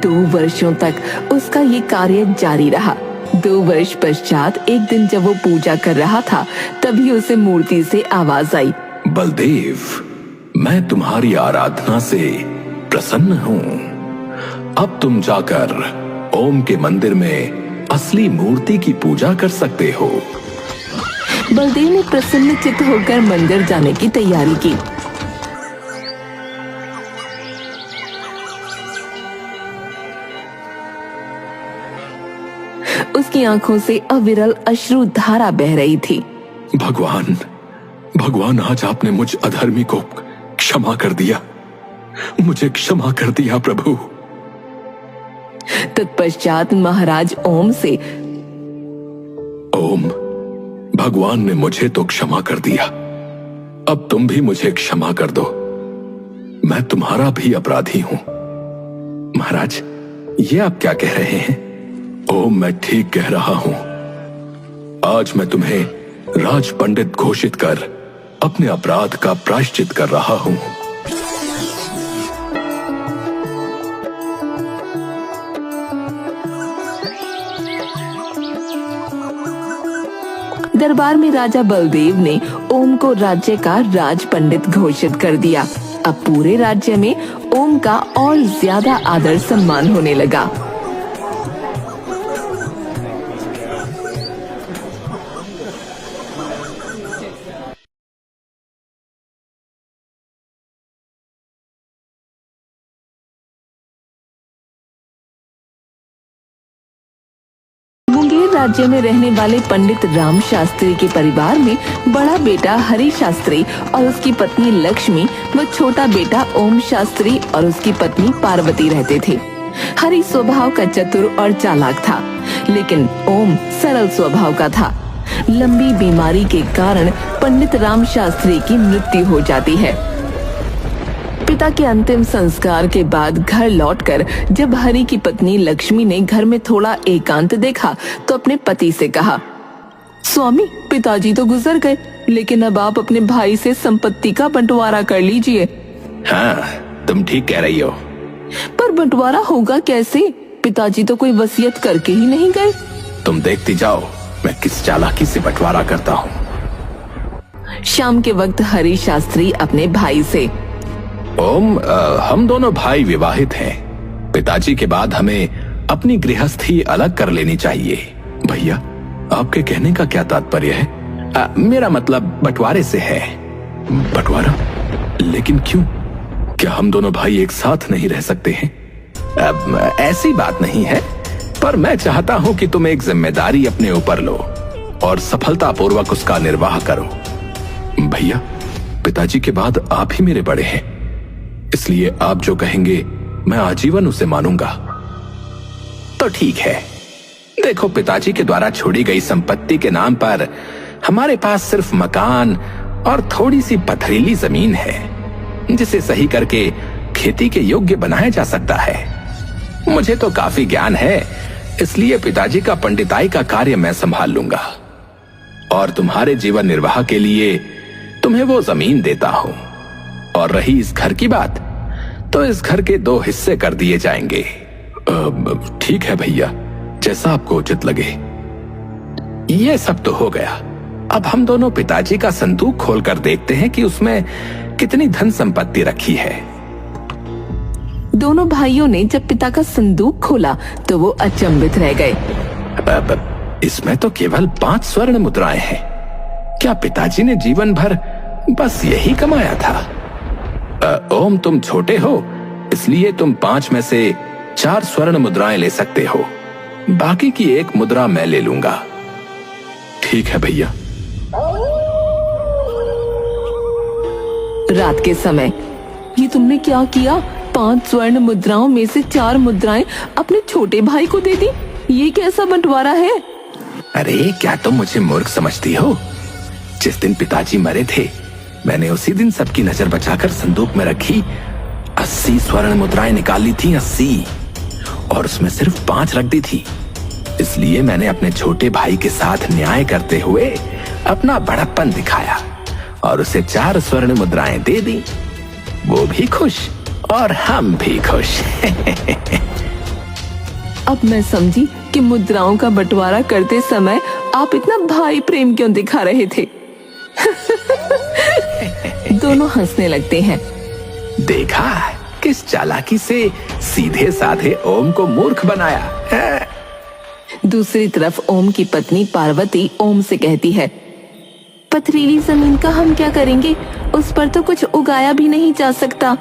2 वर्षों तक उसका ये कार्य जारी रहा। 2 वर्ष पश्चात एक दिन जब वो पूजा कर रहा था, तभी उसे मूर्ति से आवाज आई, बलदेव, मैं तुम्हारी आराधना से प्रसन्न हूँ। अब तुम जाकर ओम के मंदिर में असली मूर्ति की पूजा कर सकते हो। बलदेव ने प्रसन्न चित्त होकर मंदिर जाने की तैयारी की। उसकी आंखों से अविरल अश्रु धारा बह रही थी। भगवान, भगवान, आज आपने मुझ अधर्मी को क्षमा कर दिया। मुझे क्षमा कर दिया प्रभु। तत्पश्चात महाराज ओम से, ओम, भगवान ने मुझे तो क्षमा कर दिया, अब तुम भी मुझे क्षमा कर दो। मैं तुम्हारा भी अपराधी हूं। महाराज, ये आप क्या कह रहे हैं? ओम, मैं ठीक कह रहा हूं। आज मैं तुम्हें राज पंडित घोषित कर अपने अपराध का प्रायश्चित कर रहा हूं। दरबार में राजा बलदेव ने ओम को राज्य का राज पंडित घोषित कर दिया। अब पूरे राज्य में ओम का और ज्यादा आदर सम्मान होने लगा। मुंगेर राज्य में रहने वाले पंडित राम शास्त्री के परिवार में बड़ा बेटा हरि शास्त्री और उसकी पत्नी लक्ष्मी व छोटा बेटा ओम शास्त्री और उसकी पत्नी पार्वती रहते थे। हरि स्वभाव का चतुर और चालाक था, लेकिन ओम सरल स्वभाव का था। लंबी बीमारी के कारण पंडित राम शास्त्री की मृत्यु हो जाती है। पिता के अंतिम संस्कार के बाद घर लौटकर जब हरि की पत्नी लक्ष्मी ने घर में थोड़ा एकांत देखा तो अपने पति से कहा, स्वामी, पिताजी तो गुजर गए, लेकिन अब आप अपने भाई से संपत्ति का बंटवारा कर लीजिए। हाँ, तुम ठीक कह रही हो। पर बंटवारा होगा कैसे? पिताजी तो कोई वसीयत करके ही नहीं गए। तुम देखती जाओ मैं किस चालाकी से बंटवारा करता हूँ। शाम के वक्त हरि शास्त्री अपने भाई से, ओम, हम दोनों भाई विवाहित हैं। पिताजी के बाद हमें अपनी गृहस्थी अलग कर लेनी चाहिए। भैया, आपके कहने का क्या तात्पर्य है? मेरा मतलब बंटवारे से है। बंटवारा? लेकिन क्यों? क्या हम दोनों भाई एक साथ नहीं रह सकते हैं? ऐसी बात नहीं है, पर मैं चाहता हूं कि तुम एक जिम्मेदारी अपने ऊपर लो और सफलतापूर्वक उसका निर्वाह करो। भैया, पिताजी के बाद आप ही मेरे बड़े हैं, इसलिए आप जो कहेंगे मैं आजीवन उसे मानूंगा। तो ठीक है। देखो, पिताजी के द्वारा छोड़ी गई संपत्ति के नाम पर हमारे पास सिर्फ मकान और थोड़ी सी पथरीली जमीन है, जिसे सही करके खेती के योग्य बनाया जा सकता है। मुझे तो काफी ज्ञान है, इसलिए पिताजी का पंडिताई का कार्य मैं संभाल लूंगा। और तुम्हारे जीवन निर्वाह के लिए तुम्हें वो जमीन देता हूं। और रही इस घर की बात, तो इस घर के 2 हिस्से कर दिए जाएंगे। ठीक है भैया, जैसा आपको उचित लगे। ये सब तो हो गया। अब हम दोनों पिताजी का संदूक खोलकर देखते हैं कि उसमें कितनी धन संपत्ति रखी है। दोनों भाइयों ने जब पिता का संदूक खोला तो वो अचंभित रह गए। इसमें तो केवल 5 स्वर्ण मुद्राएं हैं। क्या पिताजी ने जीवन भर बस यही कमाया था? ओम, तुम छोटे हो, इसलिए तुम 5 में से 4 स्वर्ण मुद्राएं ले सकते हो। बाकी की 1 मुद्रा मैं ले लूंगा। ठीक है भैया। रात के समय, ये तुमने क्या किया? 5 स्वर्ण मुद्राओं में से 4 मुद्राएं अपने छोटे भाई को दे दी। ये कैसा बंटवारा है? अरे, क्या तुम मुझे मूर्ख समझती हो? जिस दिन पिताजी मरे थे, मैंने उसी दिन सबकी नजर बचाकर संदूक में रखी 80 स्वर्ण मुद्राएं निकाली थी। 80, और उसमें सिर्फ 5 रख दी थी। इसलिए मैंने अपने छोटे भाई के साथ न्याय करते हुए अपना बड़प्पन दिखाया और उसे 4 स्वर्ण मुद्राएं दे दी। वो भी खुश और हम भी खुश। अब मैं समझी कि मुद्राओं का बंटवारा करते समय आप इतना भाई प्रेम क्यों दिखा रहे थे। दोनों हंसने लगते हैं। देखा किस चालाकी से सीधे साधे ओम को मूर्ख बनाया है। दूसरी तरफ ओम की पत्नी पार्वती ओम से कहती है, पथरीली जमीन का हम क्या करेंगे? उस पर तो कुछ उगाया भी नहीं जा सकता।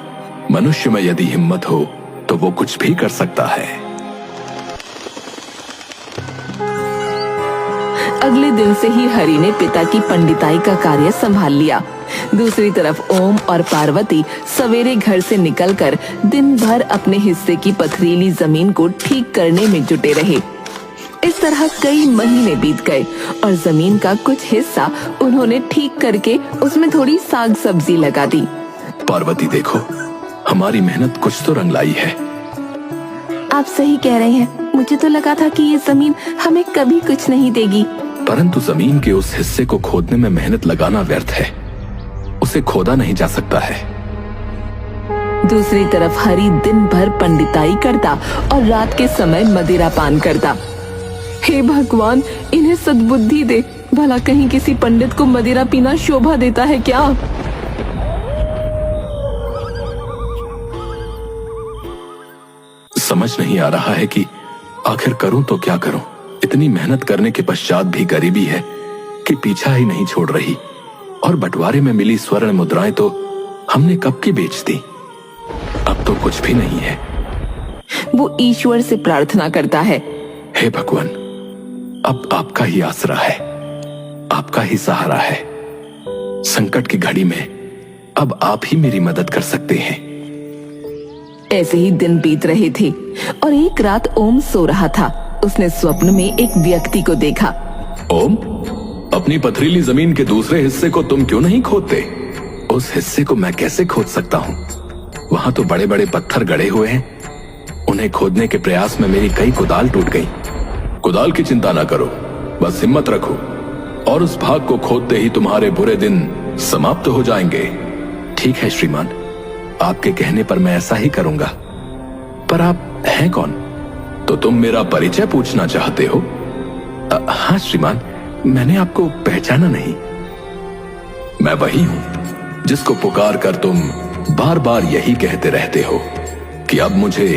मनुष्य में यदि हिम्मत हो तो वो कुछ भी कर सकता है। अगले दिन से ही हरि ने पिता की पंडिताई का कार्य संभाल लिया। दूसरी तरफ ओम और पार्वती सवेरे घर से निकलकर दिन भर अपने हिस्से की पथरीली जमीन को ठीक करने में जुटे रहे। इस तरह कई महीने बीत गए और जमीन का कुछ हिस्सा उन्होंने ठीक करके उसमें थोड़ी साग सब्जी लगा दी। पार्वती देखो, हमारी मेहनत कुछ तो रंग लाई है। आप सही कह रहे हैं। मुझे तो लगा था कि ये जमीन हमें कभी कुछ नहीं देगी। परंतु जमीन के उस हिस्से को खोदने में मेहनत लगाना व्यर्थ है। उसे खोदा नहीं जा सकता है। दूसरी तरफ हरि दिन भर पंडिताई करता और रात के समय मदिरा पान करता। हे भगवान, इन्हें सद्बुद्धि दे। भला कहीं किसी पंडित को मदिरा पीना शोभा देता है क्या? समझ नहीं आ रहा है कि आखिर करूं तो क्या करूं। इतनी मेहनत करने के पश्चात भी गरीबी है कि पीछा ही नहीं छोड़ रही। और बंटवारे में मिली स्वर्ण मुद्राएं तो हमने कब की बेच दी। अब तो कुछ भी नहीं है। वो ईश्वर से प्रार्थना करता है, हे भगवान, अब आपका ही आसरा है, आपका ही सहारा है। संकट की घड़ी में अब आप ही मेरी मदद कर सकते हैं। ऐसे ही दिन बीत रहे थे और एक रात ओम सो रहा था। उसने स्वप्न में एक व्यक्ति को देखा। ओम, अपनी पथरीली जमीन के दूसरे हिस्से को तुम क्यों नहीं खोदते? उस हिस्से को मैं कैसे खोद सकता हूँ? वहां तो बड़े बड़े पत्थर गड़े हुए हैं। उन्हें खोदने के प्रयास में मेरी कई कुदाल टूट गई। कुदाल की चिंता ना करो, बस हिम्मत रखो और उस भाग को खोदते ही तुम्हारे बुरे दिन समाप्त हो जाएंगे। ठीक है श्रीमान, आपके कहने पर मैं ऐसा ही करूंगा। पर आप हैं कौन? तो तुम मेरा परिचय पूछना चाहते हो? हाँ श्रीमान, मैंने आपको पहचाना नहीं। मैं वही हूं जिसको पुकार कर तुम बार बार यही कहते रहते हो कि अब मुझे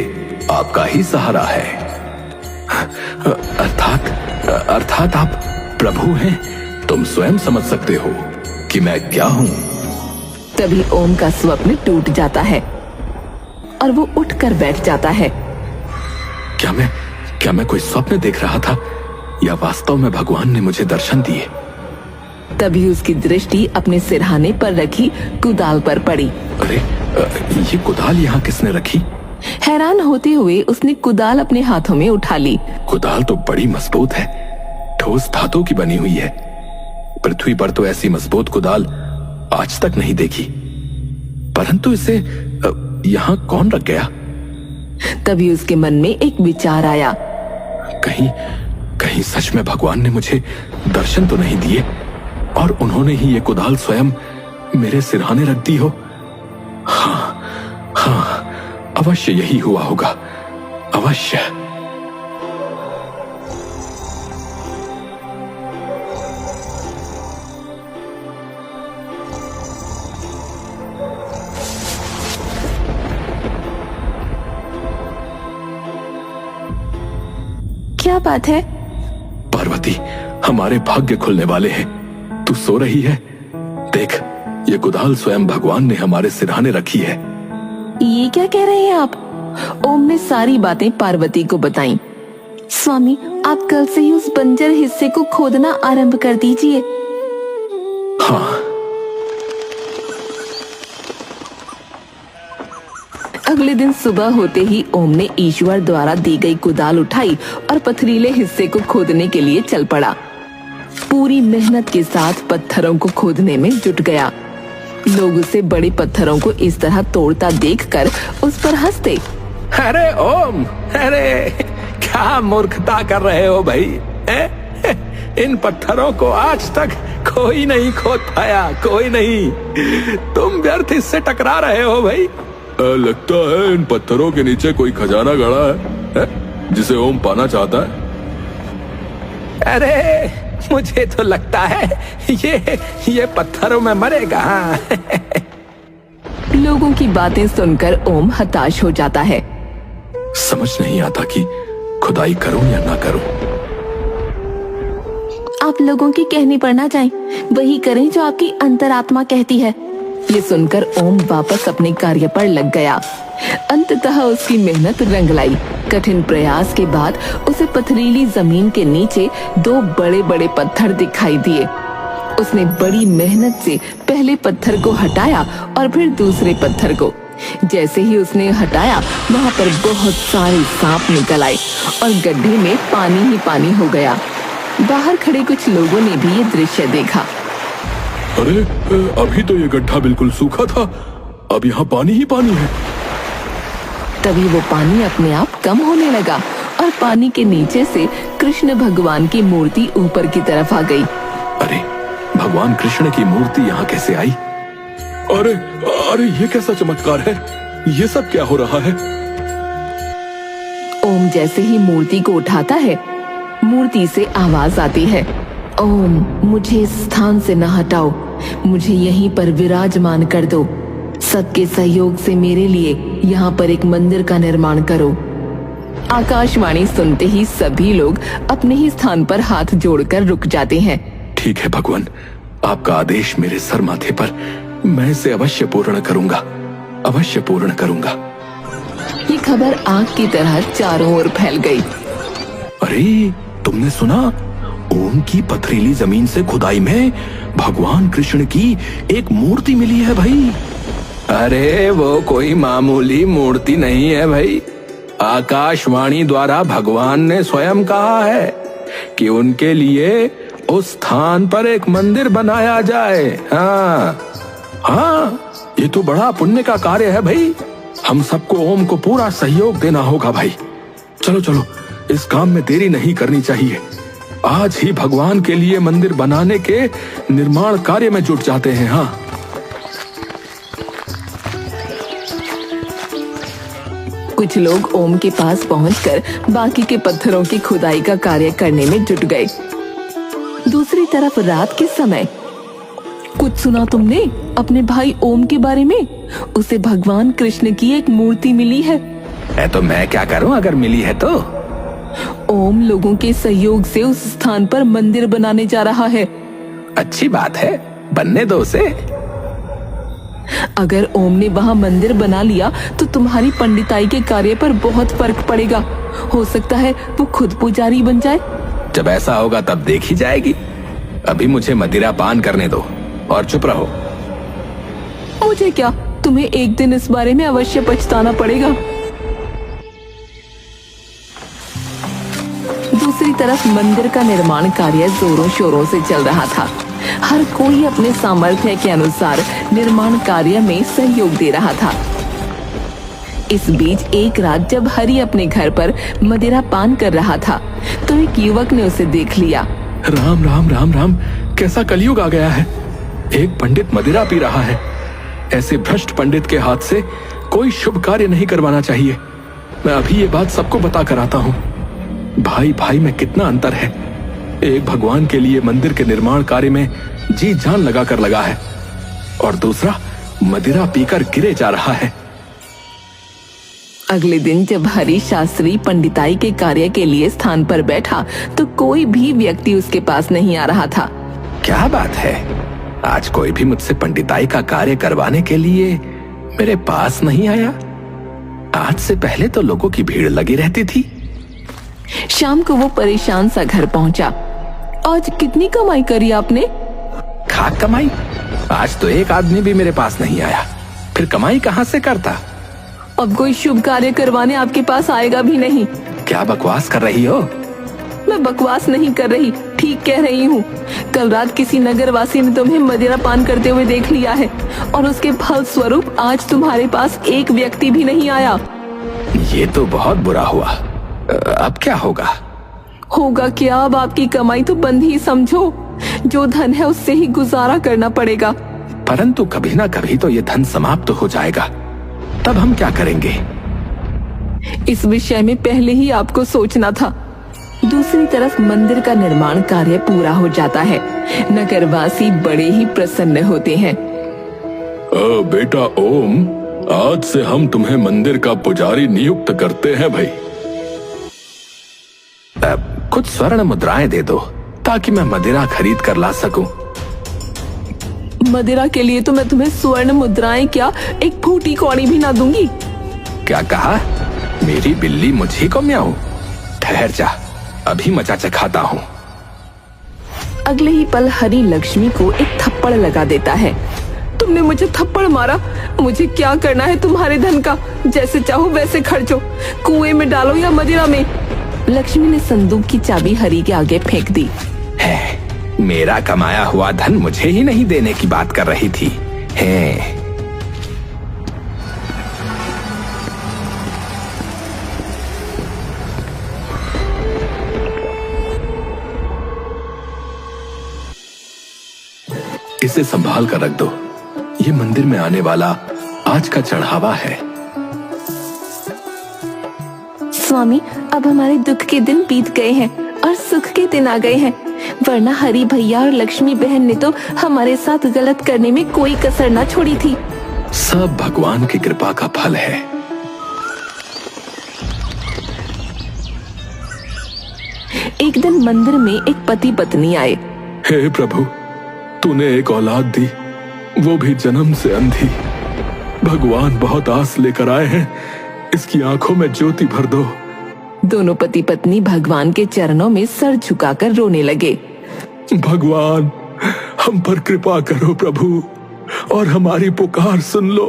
आपका ही सहारा है। अर्थात आप प्रभु हैं। तुम स्वयं समझ सकते हो कि मैं क्या हूं। तभी ओम का स्वप्न टूट जाता है और वो उठकर बैठ जाता है। क्या मैं कोई स्वप्न देख रहा था या वास्तव में भगवान ने मुझे दर्शन दिए? तभी उसकी दृष्टि अपने सिरहाने पर रखी कुदाल पर पड़ी। अरे, ये कुदाल यहाँ किसने रखी? हैरान होते हुए उसने कुदाल अपने हाथों में उठा ली। कुदाल तो बड़ी मजबूत है, ठोस धातु की बनी हुई है। पृथ्वी पर तो ऐसी मजबूत कुदाल आज तक नहीं देखी। परंतु इसे यहाँ कौन रख गया? तभी उसके मन में एक विचार आया। कहीं सच में भगवान ने मुझे दर्शन तो नहीं दिए? और उन्होंने ही ये कुदाल स्वयं मेरे सिरहाने रख दी हो। हाँ हाँ, अवश्य यही हुआ होगा, अवश्य। क्या बात है? पार्वती, हमारे भाग्य खुलने वाले हैं। तू सो रही है? देख, ये कुदाल स्वयं भगवान ने हमारे सिरहाने रखी है। ये क्या कह रहे हैं आप? ओम ने सारी बातें पार्वती को बताईं। स्वामी, आप कल से ही उस बंजर हिस्से को खोदना आरंभ कर दीजिए। हाँ। अगले दिन सुबह होते ही ओम ने ईश्वर द्वारा दी गई कुदाल उठाई और पथरीले हिस्से को खोदने के लिए चल पड़ा। पूरी मेहनत के साथ पत्थरों को खोदने में जुट गया। लोग उसे बड़े पत्थरों को इस तरह तोड़ता देखकर उस पर हंसते। अरे ओम, अरे क्या मूर्खता कर रहे हो भाई? इन पत्थरों को आज तक कोई नहीं खोद पाया, कोई नहीं। तुम व्यर्थ इससे टकरा रहे हो भाई। लगता है इन पत्थरों के नीचे कोई खजाना गड़ा है जिसे ओम पाना चाहता है। अरे मुझे तो लगता है ये पत्थरों में मरेगा। लोगों की बातें सुनकर ओम हताश हो जाता है। समझ नहीं आता कि खुदाई करूं या ना करूं। आप लोगों के कहने पर ना जाएं, वही करें जो आपकी अंतरात्मा कहती है। ये सुनकर ओम वापस अपने कार्य पर लग गया। अंततः उसकी मेहनत रंग लाई। कठिन प्रयास के बाद उसे पथरीली जमीन के नीचे 2 बड़े बड़े पत्थर दिखाई दिए। उसने बड़ी मेहनत से पहले पत्थर को हटाया और फिर दूसरे पत्थर को। जैसे ही उसने हटाया, वहाँ पर बहुत सारे सांप निकल आए और गड्ढे में पानी ही पानी हो गया। बाहर खड़े कुछ लोगों ने भी ये दृश्य देखा। अरे, अभी तो ये गड्ढा बिल्कुल सूखा था, अब यहाँ पानी ही पानी है। तभी वो पानी अपने आप कम होने लगा और पानी के नीचे से कृष्ण भगवान की मूर्ति ऊपर की तरफ आ गई। अरे, भगवान कृष्ण की मूर्ति यहाँ कैसे आई? अरे अरे, ये कैसा चमत्कार है? ये सब क्या हो रहा है? ओम जैसे ही मूर्ति को उठाता है, मूर्ति से आवाज आती है, ओम, मुझे इस स्थान से न हटाओ, मुझे यहीं पर विराजमान कर दो। सबके सहयोग से मेरे लिए यहाँ पर एक मंदिर का निर्माण करो। आकाशवाणी सुनते ही सभी लोग अपने ही स्थान पर हाथ जोड़कर रुक जाते हैं। ठीक है भगवान, आपका आदेश मेरे सर माथे पर, मैं इसे अवश्य पूर्ण करूंगा, अवश्य पूर्ण करूंगा। ये खबर आग की तरह चारों ओर फैल गई। अरे, तुमने सुना? ओम की पथरीली जमीन से खुदाई में भगवान कृष्ण की एक मूर्ति मिली है भाई। अरे वो कोई मामूली मूर्ति नहीं है भाई। आकाशवाणी द्वारा भगवान ने स्वयं कहा है कि उनके लिए उस स्थान पर एक मंदिर बनाया जाए। हाँ हाँ, ये तो बड़ा पुण्य का कार्य है भाई। हम सबको ओम को पूरा सहयोग देना होगा भाई। चलो चलो, इस काम में देरी नहीं करनी चाहिए। आज ही भगवान के लिए मंदिर बनाने के निर्माण कार्य में जुट जाते हैं। हाँ, कुछ लोग ओम के पास पहुंचकर बाकी के पत्थरों की खुदाई का कार्य करने में जुट गए। दूसरी तरफ रात के समय, कुछ सुना तुमने अपने भाई ओम के बारे में? उसे भगवान कृष्ण की एक मूर्ति मिली है। तो मैं क्या करूं अगर मिली है तो? ओम लोगों के सहयोग से उस स्थान पर मंदिर बनाने जा रहा है। अच्छी बात है, बनने दो उसे। अगर ओम ने वहाँ मंदिर बना लिया तो तुम्हारी पंडिताई के कार्य पर बहुत फर्क पड़ेगा। हो सकता है वो खुद पुजारी बन जाए। जब ऐसा होगा तब देखी जाएगी। अभी मुझे मदिरा पान करने दो और चुप रहो। मुझे क्या, तुम्हें एक दिन इस बारे में अवश्य पछताना पड़ेगा। दूसरी तरफ मंदिर का निर्माण कार्य जोरों शोरों से चल रहा था। हर कोई अपने सामर्थ्य के अनुसार निर्माण कार्य में सहयोग दे रहा था। इस बीच एक रात जब हरि अपने घर पर मदिरा पान कर रहा था तो एक युवक ने उसे देख लिया। राम राम राम राम, कैसा कलयुग आ गया है। एक पंडित मदिरा पी रहा है। ऐसे भ्रष्ट पंडित के हाथ से कोई शुभ कार्य नहीं करवाना चाहिए। मैं अभी ये बात सबको बता कर आता हूं। भाई भाई में कितना अंतर है। एक भगवान के लिए मंदिर के निर्माण कार्य में जी जान लगाकर लगा है और दूसरा मदिरा पीकर गिरे जा रहा है। अगले दिन जब हरि शास्त्री पंडिताई के कार्य के लिए स्थान पर बैठा तो कोई भी व्यक्ति उसके पास नहीं आ रहा था। क्या बात है, आज कोई भी मुझसे पंडिताई का कार्य करवाने के लिए मेरे पास नहीं आया। आज से पहले तो लोगों की भीड़ लगी रहती थी। शाम को वो परेशान सा घर पहुंचा। आज कितनी कमाई करी आपने? खाक कमाई? आज तो एक आदमी भी मेरे पास नहीं आया, फिर कमाई कहां से करता। अब कोई शुभ कार्य करवाने आपके पास आएगा भी नहीं। क्या बकवास कर रही हो? मैं बकवास नहीं कर रही, ठीक कह रही हूँ। कल रात किसी नगरवासी ने तुम्हें मदिरा पान करते हुए देख लिया है और उसके फल स्वरूप आज तुम्हारे पास एक व्यक्ति भी नहीं आया। ये तो बहुत बुरा हुआ। अब क्या होगा? होगा क्या, अब आपकी कमाई तो बंद ही समझो। जो धन है उससे ही गुजारा करना पड़ेगा। परंतु कभी ना कभी तो ये धन समाप्त हो जाएगा, तब हम क्या करेंगे? इस विषय में पहले ही आपको सोचना था। दूसरी तरफ मंदिर का निर्माण कार्य पूरा हो जाता है। नगरवासी बड़े ही प्रसन्न होते हैं। बेटा ओम, आज से हम तुम्हें मंदिर का पुजारी नियुक्त करते हैं भाई। कुछ स्वर्ण मुद्राएं दे दो ताकि मैं मदिरा खरीद कर ला सकूं। मदिरा के लिए तो मैं तुम्हें स्वर्ण मुद्राएं क्या, एक फूटी कौड़ी भी ना दूंगी। क्या कहा? मेरी बिल्ली मुझी को म्याऊं? ठहर जा, अभी मचा चखाता हूँ। अगले ही पल हरि लक्ष्मी को एक थप्पड़ लगा देता है। तुमने मुझे थप्पड़ मारा? मुझे क्या करना है तुम्हारे धन का? जैसे चाहो वैसे खर्चो, कुएं में डालो या मदिरा में। लक्ष्मी ने संदूक की चाबी हरि के आगे फेंक दी। है, मेरा कमाया हुआ धन मुझे ही नहीं देने की बात कर रही थी। है। इसे संभाल कर रख दो। ये मंदिर में आने वाला आज का चढ़ावा है। स्वामी, अब हमारे दुख के दिन बीत गए हैं और सुख के दिन आ गए हैं, वरना हरि भैया और लक्ष्मी बहन ने तो हमारे साथ गलत करने में कोई कसर ना छोड़ी थी। सब भगवान की कृपा का फल है। एक दिन मंदिर में एक पति पत्नी आए। हे प्रभु, तूने एक औलाद दी, वो भी जन्म से अंधी। भगवान बहुत आस लेकर आए हैं, इसकी आंखों में ज्योति भर दो। दोनों पति पत्नी भगवान के चरणों में सर झुकाकर रोने लगे। भगवान, हम पर कृपा करो प्रभु, और हमारी पुकार सुन लो।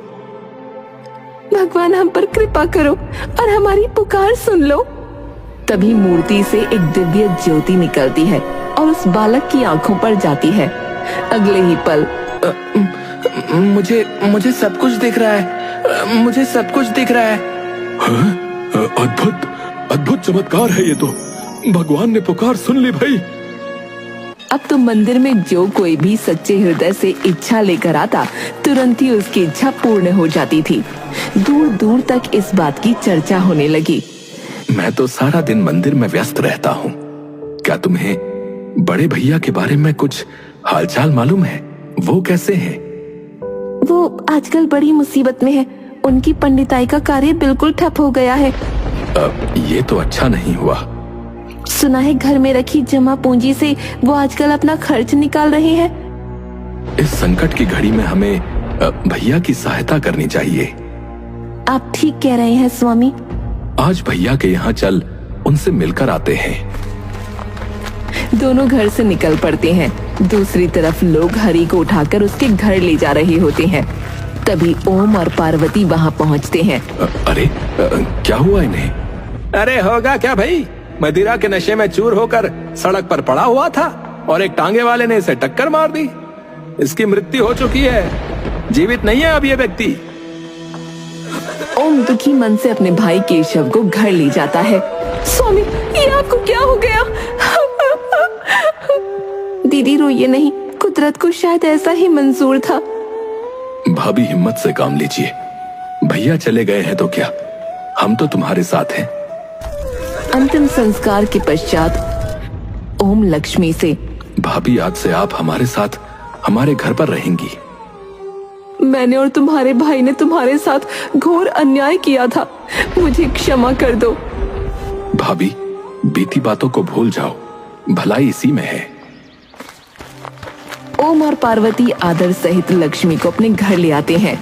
भगवान, हम पर कृपा करो और हमारी पुकार सुन लो। तभी मूर्ति से एक दिव्य ज्योति निकलती है और उस बालक की आंखों पर जाती है। अगले ही पल मुझे सब कुछ दिख रहा है। मुझे सब कुछ दिख रहा है। अद्भुत अद्भुत चमत्कार है ये तो। भगवान ने पुकार सुन ली भाई। अब तो मंदिर में जो कोई भी सच्चे हृदय से इच्छा लेकर आता, तुरंत ही उसकी इच्छा पूर्ण हो जाती थी। दूर दूर तक इस बात की चर्चा होने लगी। मैं तो सारा दिन मंदिर में व्यस्त रहता हूँ। क्या तुम्हें बड़े भैया के बारे में कुछ हालचाल मालूम है? वो कैसे हैं? वो आजकल बड़ी मुसीबत में है। उनकी पंडिताई का कार्य बिल्कुल ठप हो गया है। ये तो अच्छा नहीं हुआ। सुना है घर में रखी जमा पूंजी से वो आजकल अपना खर्च निकाल रहे हैं। इस संकट की घड़ी में हमें भैया की सहायता करनी चाहिए। आप ठीक कह रहे हैं स्वामी। आज भैया के यहाँ चल, उनसे मिलकर आते हैं। दोनों घर से निकल पड़ते हैं। दूसरी तरफ लोग हरि को उठाकर उसके घर ले जा रहे होते हैं। तभी ओम और पार्वती वहाँ पहुँचते हैं। अरे क्या हुआ इन्हें? अरे होगा क्या भाई, मदिरा के नशे में चूर होकर सड़क पर पड़ा हुआ था और एक टांगे वाले ने इसे टक्कर मार दी। इसकी मृत्यु हो चुकी है, जीवित नहीं है अब ये व्यक्ति। ओम दुखी मन से अपने भाई केशव को घर ले जाता है। स्वामी, ये आपको क्या हो गया? दीदी रोइए नहीं, कुदरत को शायद ऐसा ही मंजूर था। भाभी हिम्मत से काम लीजिए, भैया चले गए हैं तो क्या, हम तो तुम्हारे साथ हैं। अंतिम संस्कार के पश्चात ओम लक्ष्मी से, भाभी आज से आप हमारे साथ हमारे घर पर रहेंगी। मैंने और तुम्हारे भाई ने तुम्हारे साथ घोर अन्याय किया था, मुझे क्षमा कर दो। भाभी बीती बातों को भूल जाओ, भलाई इसी में है। ओम और पार्वती आदर सहित लक्ष्मी को अपने घर ले आते हैं।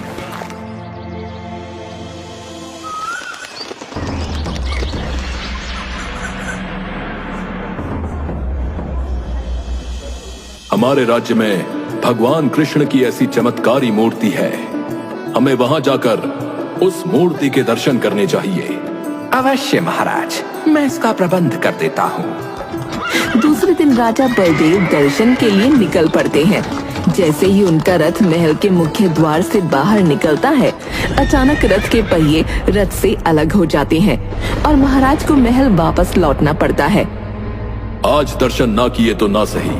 हमारे राज्य में भगवान कृष्ण की ऐसी चमत्कारी मूर्ति है, हमें वहां जाकर उस मूर्ति के दर्शन करने चाहिए। अवश्य महाराज, मैं इसका प्रबंध कर देता हूँ। दूसरे दिन राजा बलदेव दर्शन के लिए निकल पड़ते हैं। जैसे ही उनका रथ महल के मुख्य द्वार से बाहर निकलता है, अचानक रथ के पहिए रथ से अलग हो जाते हैं और महाराज को महल वापस लौटना पड़ता है। आज दर्शन ना किए तो ना सही,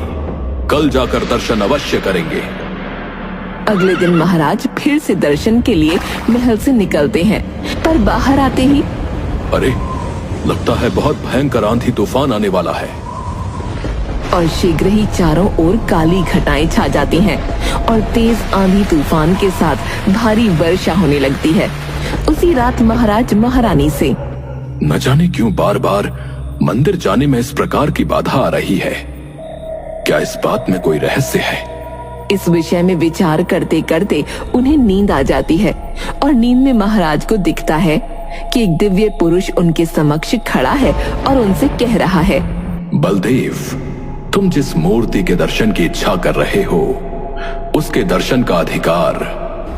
कल जाकर दर्शन अवश्य करेंगे। अगले दिन महाराज फिर से दर्शन के लिए महल से निकलते हैं, पर बाहर आते ही अरे, लगता है बहुत भयंकर आंधी तूफान आने वाला है। और शीघ्र ही चारों ओर काली घटाएं छा जाती हैं और तेज आंधी तूफान के साथ भारी वर्षा होने लगती है। उसी रात महाराज महारानी से, न जाने क्यों बार बार मंदिर जाने में इस प्रकार की बाधा आ रही है, क्या इस बात में कोई रहस्य है? इस विषय में विचार करते करते उन्हें नींद आ जाती है और नींद में महाराज को दिखता है कि एक दिव्य पुरुष उनके समक्ष खड़ा है और उनसे कह रहा है, बलदेव, तुम जिस मूर्ति के दर्शन की इच्छा कर रहे हो, उसके दर्शन का अधिकार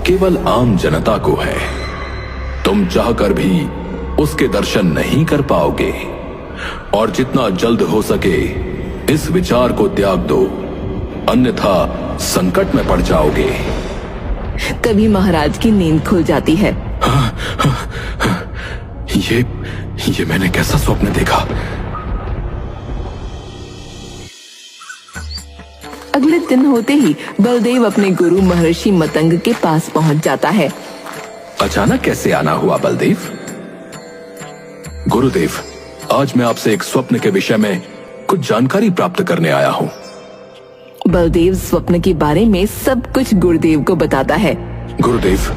केवल आम जनता को है। तुम चाहकर भी उसके दर्शन नहीं कर पाओगे और जितना जल्द हो सके इस विचार को त्याग दो, अन्यथा संकट में पड़ जाओगे। तभी महाराज की नींद खुल जाती है। ये मैंने कैसा स्वप्न देखा? अगले दिन होते ही बलदेव अपने गुरु महर्षि मतंग के पास पहुंच जाता है। अचानक कैसे आना हुआ बलदेव? गुरुदेव, आज मैं आपसे एक स्वप्न के विषय में कुछ जानकारी प्राप्त करने आया हूँ। बलदेव स्वप्न के बारे में सब कुछ गुरुदेव को बताता है। गुरुदेव,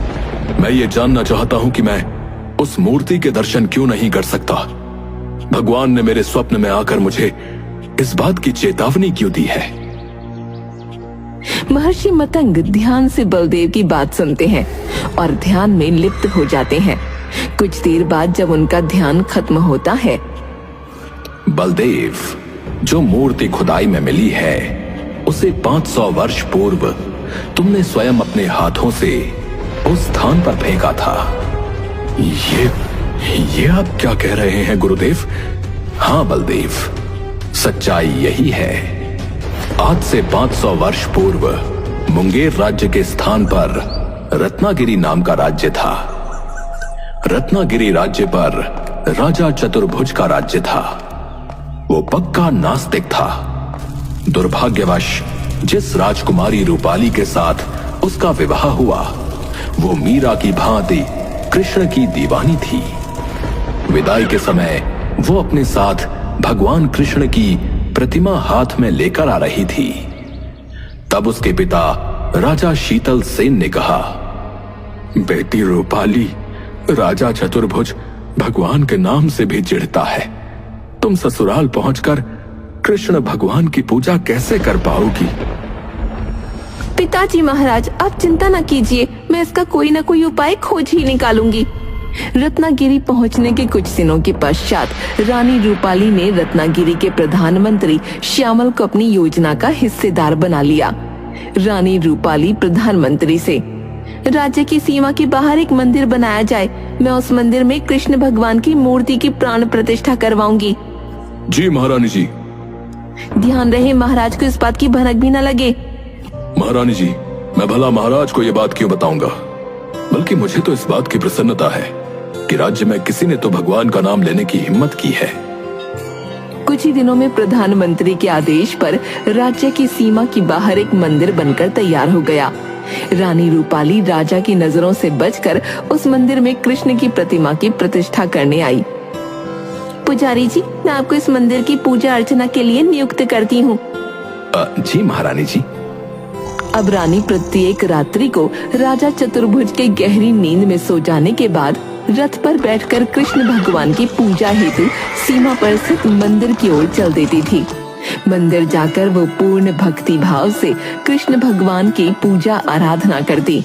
मैं ये जानना चाहता हूँ कि मैं उस मूर्ति के दर्शन क्यों नहीं कर सकता? भगवान ने मेरे स्वप्न में आकर मुझे इस बात की चेतावनी क्यों दी है? महर्षि मतंग ध्यान से बलदेव की बात सुनते हैं और ध्यान में लिप्त हो जाते हैं। कुछ देर बाद जब उनका ध्यान खत्म होता है, बलदेव, जो मूर्ति खुदाई में मिली है उसे 500 वर्ष पूर्व तुमने स्वयं अपने हाथों से उस स्थान पर फेंका था। ये आप क्या कह रहे हैं गुरुदेव? हाँ बलदेव, सच्चाई यही है। आज से 500 वर्ष पूर्व मुंगेर राज्य के स्थान पर रत्नागिरी नाम का राज्य था। रत्नागिरी राज्य पर राजा चतुर्भुज का राज्य था। वो पक्का नास्तिक था। दुर्भाग्यवश जिस राजकुमारी रूपाली के साथ उसका विवाह हुआ, वो मीरा की भांति कृष्ण की दीवानी थी। विदाई के समय वो अपने साथ भगवान कृष्ण की प्रतिमा हाथ में लेकर आ रही थी। तब उसके पिता राजा शीतल सेन ने कहा, बेटी रूपाली, राजा चतुर्भुज भगवान के नाम से भी चिढ़ता है। तुम ससुराल पहुंचकर कृष्ण भगवान की पूजा कैसे कर पाओगी? पिताजी महाराज, आप चिंता न कीजिए, मैं इसका कोई न कोई उपाय खोज ही निकालूंगी। रत्नागिरी पहुंचने के कुछ दिनों के पश्चात रानी रूपाली ने रत्नागिरी के प्रधानमंत्री श्यामल को अपनी योजना का हिस्सेदार बना लिया। रानी रूपाली प्रधानमंत्री से, राज्य की सीमा के बाहर एक मंदिर बनाया जाए, मैं उस मंदिर में कृष्ण भगवान की मूर्ति की प्राण प्रतिष्ठा करवाऊंगी। जी महारानी जी। ध्यान रहे महाराज को इस बात की भनक भी न लगे। महारानी जी, मैं भला महाराज को यह बात क्यों बताऊंगा, बल्कि मुझे तो इस बात की प्रसन्नता है कि राज्य में किसी ने तो भगवान का नाम लेने की हिम्मत की है। कुछ ही दिनों में प्रधानमंत्री के आदेश पर राज्य की सीमा के बाहर एक मंदिर बनकर तैयार हो गया। रानी रूपाली राजा की नजरों से बचकर उस मंदिर में कृष्ण की प्रतिमा की प्रतिष्ठा करने आई। पुजारी जी, मैं आपको इस मंदिर की पूजा अर्चना के लिए नियुक्त करती हूँ। जी महारानी जी। अब रानी प्रत्येक रात्रि को राजा चतुर्भुज के गहरी नींद में सो जाने के बाद रथ पर बैठकर कृष्ण भगवान की पूजा हेतु सीमा पर स्थित मंदिर की ओर चल देती थी। मंदिर जाकर वो पूर्ण भक्ति भाव से कृष्ण भगवान की पूजा आराधना करती।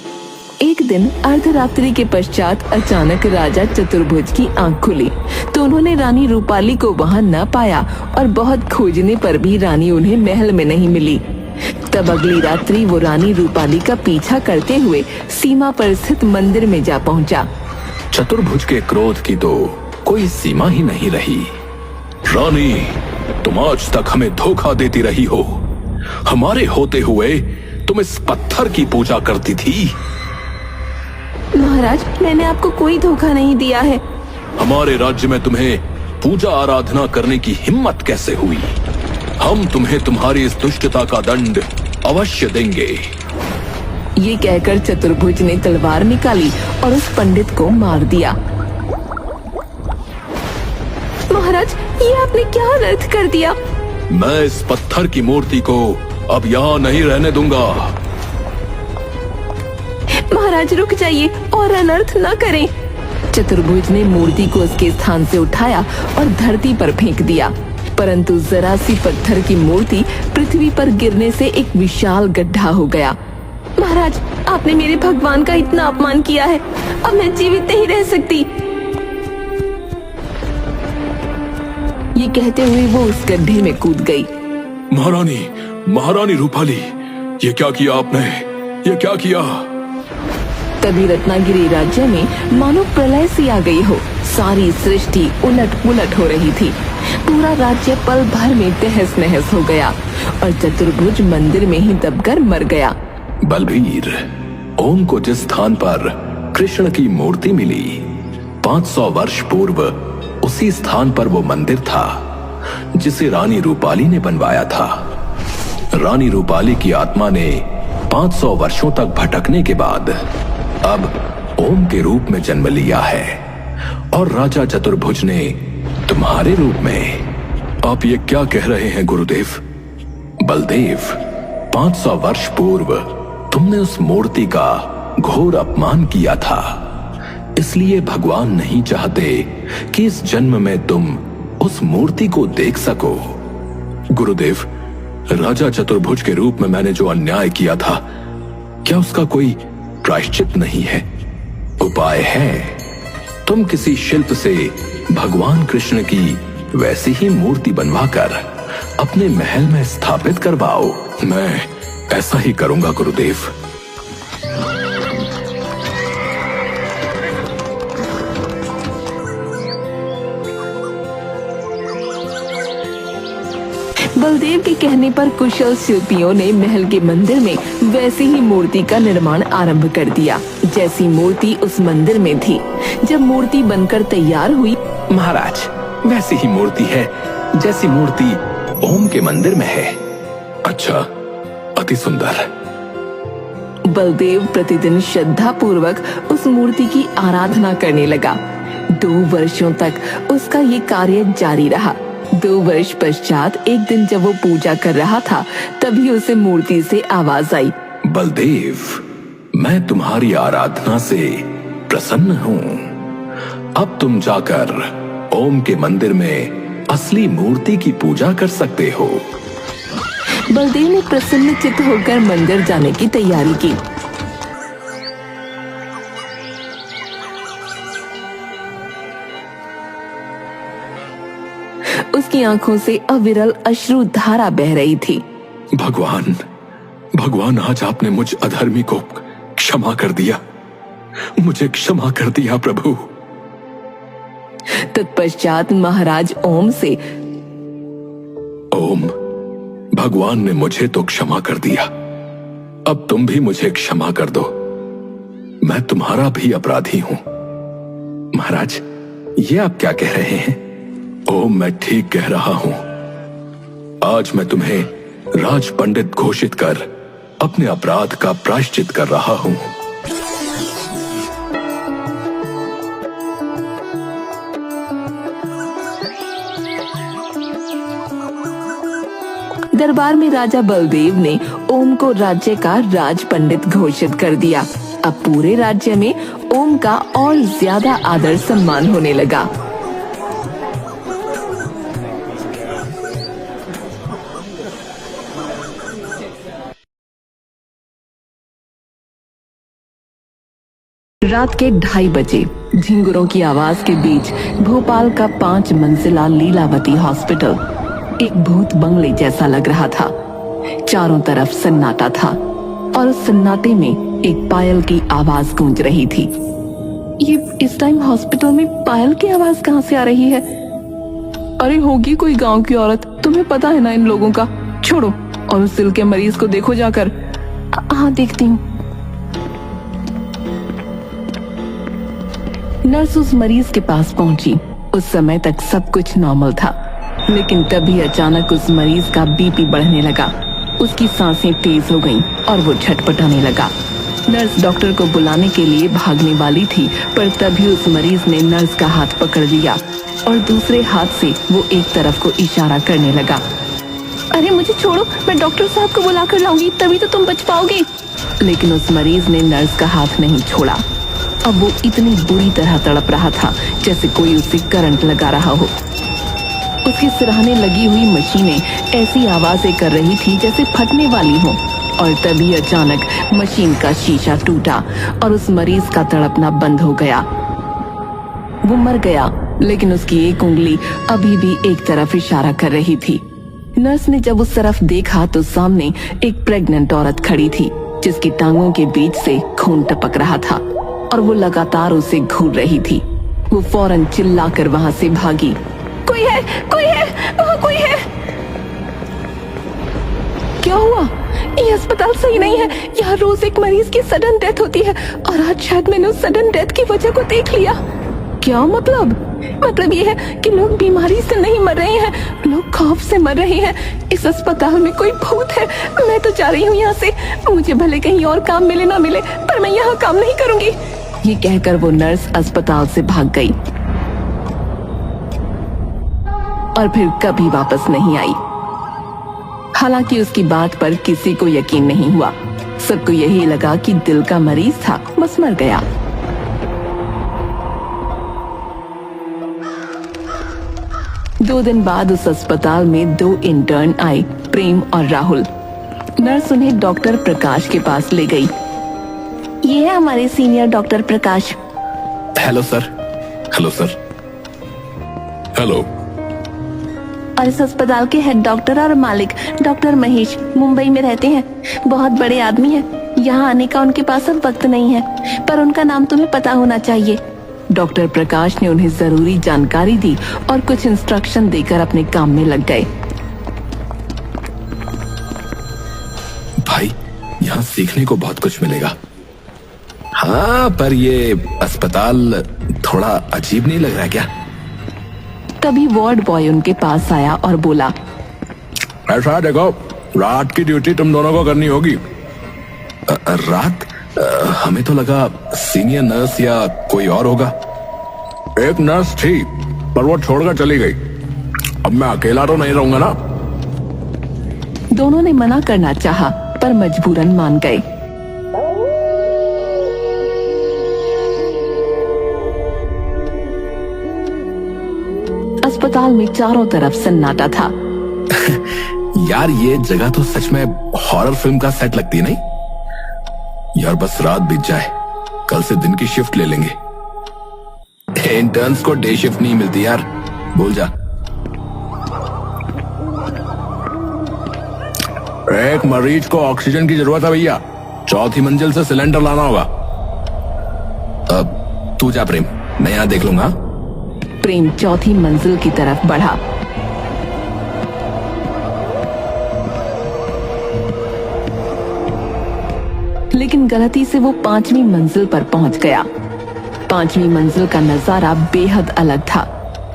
एक दिन अर्धरात्रि के पश्चात अचानक राजा चतुर्भुज की आंख खुली तो उन्होंने रानी रूपाली को वहां न पाया और बहुत खोजने पर भी रानी उन्हें महल में नहीं मिली। तब अगली रात्रि वो रानी रूपाली का पीछा करते हुए सीमा पर स्थित मंदिर में जा पहुंचा। चतुर्भुज के क्रोध की तो कोई सीमा ही नहीं रही। रानी, तुम आज तक हमें धोखा देती रही हो। हमारे होते हुए तुम इस पत्थर की पूजा करती थी। महाराज, मैंने आपको कोई धोखा नहीं दिया है। हमारे राज्य में तुम्हें पूजा आराधना करने की हिम्मत कैसे हुई? हम तुम्हें तुम्हारी इस दुष्टता का दंड अवश्य देंगे। ये कहकर चतुर्भुज ने तलवार निकाली और उस पंडित को मार दिया। महाराज, ये आपने क्या अनर्थ कर दिया? मैं इस पत्थर की मूर्ति को अब यहाँ नहीं रहने दूंगा। महाराज रुक जाइए और अनर्थ न करें। चतुर्भुज ने मूर्ति को उसके स्थान से उठाया और धरती पर फेंक दिया, परंतु जरा सी पत्थर की मूर्ति पृथ्वी पर गिरने से एक विशाल गड्ढा हो गया। महाराज, आपने मेरे भगवान का इतना अपमान किया है, अब मैं जीवित नहीं रह सकती। ये कहते हुए वो उस गड्ढे में कूद गई। महारानी रूपाली, ये क्या किया आपने? ये क्या किया? तभी रत्नागिरी राज्य में मानो प्रलय सी आ गई हो। सारी सृष्टि उलट पुलट हो रही थी। पूरा राज्य पल भर में तहस नहस हो गया और चतुर्भुज मंदिर में ही दबकर मर गया। बलबीर, ओम को जिस स्थान पर कृष्ण की मूर्ति मिली 500 वर्ष पूर्व उसी स्थान पर वो मंदिर था जिसे रानी रूपाली ने बनवाया था। रानी रूपाली की आत्मा ने 500 वर्षों तक भटकने के बाद अब ओम के रूप में जन्म लिया है और राजा चतुर्भुज ने तुम्हारे रूप में। आप ये क्या कह रहे हैं गुरुदेव? बलदेव, 500 वर्ष पूर्व तुमने उस मूर्ति का घोर अपमान किया था, इसलिए भगवान नहीं चाहते कि इस जन्म में तुम उस मूर्ति को देख सको। गुरुदेव, राजा चतुर्भुज के रूप में मैंने जो अन्याय किया था, क्या उसका कोई प्रायश्चित नहीं है? उपाय है। तुम किसी शिल्प से भगवान कृष्ण की वैसी ही मूर्ति बनवाकर अपने महल में स्थापित करवाओ। मैं ऐसा ही करूंगा गुरुदेव। बलदेव के कहने पर कुशल शिल्पियों ने महल के मंदिर में वैसी ही मूर्ति का निर्माण आरंभ कर दिया जैसी मूर्ति उस मंदिर में थी। जब मूर्ति बनकर तैयार हुई, महाराज, वैसी ही मूर्ति है जैसी मूर्ति ओम के मंदिर में है। अच्छा, अति सुंदर। बलदेव प्रतिदिन श्रद्धा पूर्वक उस मूर्ति की आराधना करने लगा। 2 वर्षों तक उसका ये कार्य जारी रहा। 2 वर्ष पश्चात एक दिन जब वो पूजा कर रहा था, तभी उसे मूर्ति से आवाज आई। बलदेव, मैं तुम्हारी आराधना से प्रसन्न हूँ। अब तुम जाकर ओम के मंदिर में असली मूर्ति की पूजा कर सकते हो। बलदेव ने प्रसन्नचित्त होकर मंदिर जाने की तैयारी की। उसकी आंखों से अविरल अश्रु धारा बह रही थी। भगवान, आज आपने मुझ अधर्मी को क्षमा कर दिया। मुझे क्षमा कर दिया प्रभु। तत्पश्चात महाराज ओम से, ओम, भगवान ने मुझे तो क्षमा कर दिया, अब तुम भी मुझे क्षमा कर दो। मैं तुम्हारा भी अपराधी हूं। महाराज, ये आप क्या कह रहे हैं? ओम, मैं ठीक कह रहा हूं। आज मैं तुम्हें राज पंडित घोषित कर अपने अपराध का प्रायश्चित कर रहा हूं। दरबार में राजा बलदेव ने ओम को राज्य का राज पंडित घोषित कर दिया। अब पूरे राज्य में ओम का और ज्यादा आदर सम्मान होने लगा। रात के 2:30 बजे झिंगुरों की आवाज के बीच भोपाल का 5 मंजिला लीलावती हॉस्पिटल एक भूत बंगले जैसा लग रहा था। चारों तरफ सन्नाटा था और उस सन्नाटे में एक पायल की आवाज गूंज रही थी। ये इस टाइम हॉस्पिटल में पायल की आवाज कहाँ से आ रही है? अरे होगी कोई गांव की औरत, तुम्हें पता है ना इन लोगों का। छोड़ो और उस दिल के मरीज को देखो जाकर। हाँ देखती हूँ। नर्स उस मरीज के पास पहुंची। उस समय तक सब कुछ नॉर्मल था, लेकिन तभी अचानक उस मरीज का बीपी बढ़ने लगा। उसकी सांसें तेज हो गईं और वो छटपटाने लगा। नर्स डॉक्टर को बुलाने के लिए भागने वाली थी, पर तभी उस मरीज ने नर्स का हाथ पकड़ लिया और दूसरे हाथ से वो एक तरफ को इशारा करने लगा। अरे मुझे छोड़ो, मैं डॉक्टर साहब को बुला कर लाऊंगी, तभी तो तुम बच पाओगे। लेकिन उस मरीज ने नर्स का हाथ नहीं छोड़ा। अब वो इतनी बुरी तरह तड़प रहा था जैसे कोई उसे करंट लगा रहा हो। उसके सिरहाने लगी हुई मशीनें ऐसी आवाजें कर रही थी जैसे फटने वाली हो। और तभी अचानक मशीन का शीशा टूटा और उस मरीज का तड़पना बंद हो गया। वो मर गया, लेकिन उसकी एक उंगली अभी भी एक तरफ इशारा कर रही थी। नर्स ने जब उस तरफ देखा तो सामने एक प्रेग्नेंट औरत खड़ी थी, जिसकी टांगों के बीच से खून टपक रहा था और वो लगातार उसे घूर रही थी। वो फौरन चिल्लाकर वहां से भागी। कोई है, कोई है, वहाँ कोई है। क्या हुआ? ये अस्पताल सही नहीं है। यहाँ रोज एक मरीज की सडन डेथ होती है और आज शायद मैंने उस सडन डेथ की वजह को देख लिया। क्या मतलब? मतलब ये है कि लोग बीमारी से नहीं मर रहे हैं, लोग खौफ से मर रहे हैं। इस अस्पताल में कोई भूत है। मैं तो जा रही हूँ यहाँ से। मुझे भले कहीं और काम मिले ना मिले, पर मैं यहाँ काम नहीं करूंगी। ये कहकर वो नर्स अस्पताल से भाग गई और फिर कभी वापस नहीं आई। हालांकि उसकी बात पर किसी को यकीन नहीं हुआ। सबको यही लगा कि दिल का मरीज था, बस मर गया। दो दिन बाद उस अस्पताल में 2 इंटर्न आए, प्रेम और राहुल। नर्स उन्हें डॉक्टर प्रकाश के पास ले गई। ये है हमारे senior doctor Prakash. Hello sir. Hello sir. Hello. और इस अस्पताल के हेड डॉक्टर और मालिक डॉक्टर महेश मुंबई में रहते हैं। बहुत बड़े आदमी हैं। यहाँ आने का उनके पास अब वक्त नहीं है, पर उनका नाम तुम्हें पता होना चाहिए। डॉक्टर प्रकाश ने उन्हें जरूरी जानकारी दी और कुछ इंस्ट्रक्शन देकर अपने काम में लग गए। भाई, यहाँ सीखने को बहुत कुछ मिलेगा। हाँ, पर ये अस्पताल थोड़ा अजीब नहीं लग रहा क्या? तभी वार्ड बॉय उनके पास आया और बोला, ऐसा देखो, रात की ड्यूटी तुम दोनों को करनी होगी। रात? हमें तो लगा सीनियर नर्स या कोई और होगा। एक नर्स थी, पर वो छोड़कर चली गई। अब मैं अकेला तो नहीं रहूंगा ना। दोनों ने मना करना चाहा, पर मजबूरन मान गए। अस्पताल में चारों तरफ सन्नाटा था। यार, ये जगह तो सच में हॉरर फिल्म का सेट लगती है नहीं? यार बस रात बीत जाए, कल से दिन की शिफ्ट ले लेंगे। इंटर्न्स को डे शिफ्ट नहीं मिलती यार, भूल जा। एक मरीज को ऑक्सीजन की जरूरत है भैया, 4थी मंजिल से सिलेंडर लाना होगा। अब तू जा प्रेम, मैं यहाँ देख लूंगा। प्रेम 4थी मंजिल की तरफ बढ़ा। लेकिन गलती से वो 5वीं मंजिल पर पहुंच गया। 5वीं मंजिल का नजारा बेहद अलग था।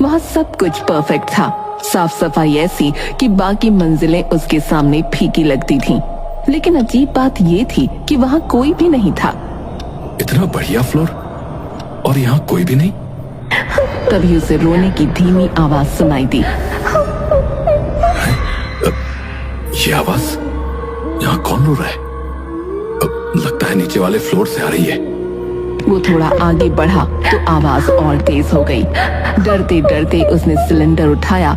वहां सब कुछ परफेक्ट था। साफ सफाई ऐसी कि बाकी मंजिलें उसके सामने फीकी लगती थीं। लेकिन अजीब बात ये थी कि वहाँ कोई भी नहीं था। इतना बढ़िया फ्लोर और यहाँ कोई भी नहीं। तभी उसे रोने की धीमी आवाज सुनाई दी। ये आवाज, यहाँ कौन रो रहा है? लगता है नीचे वाले फ्लोर से आ रही है। वो थोड़ा आगे बढ़ा तो आवाज और तेज हो गई। डरते डरते उसने सिलेंडर उठाया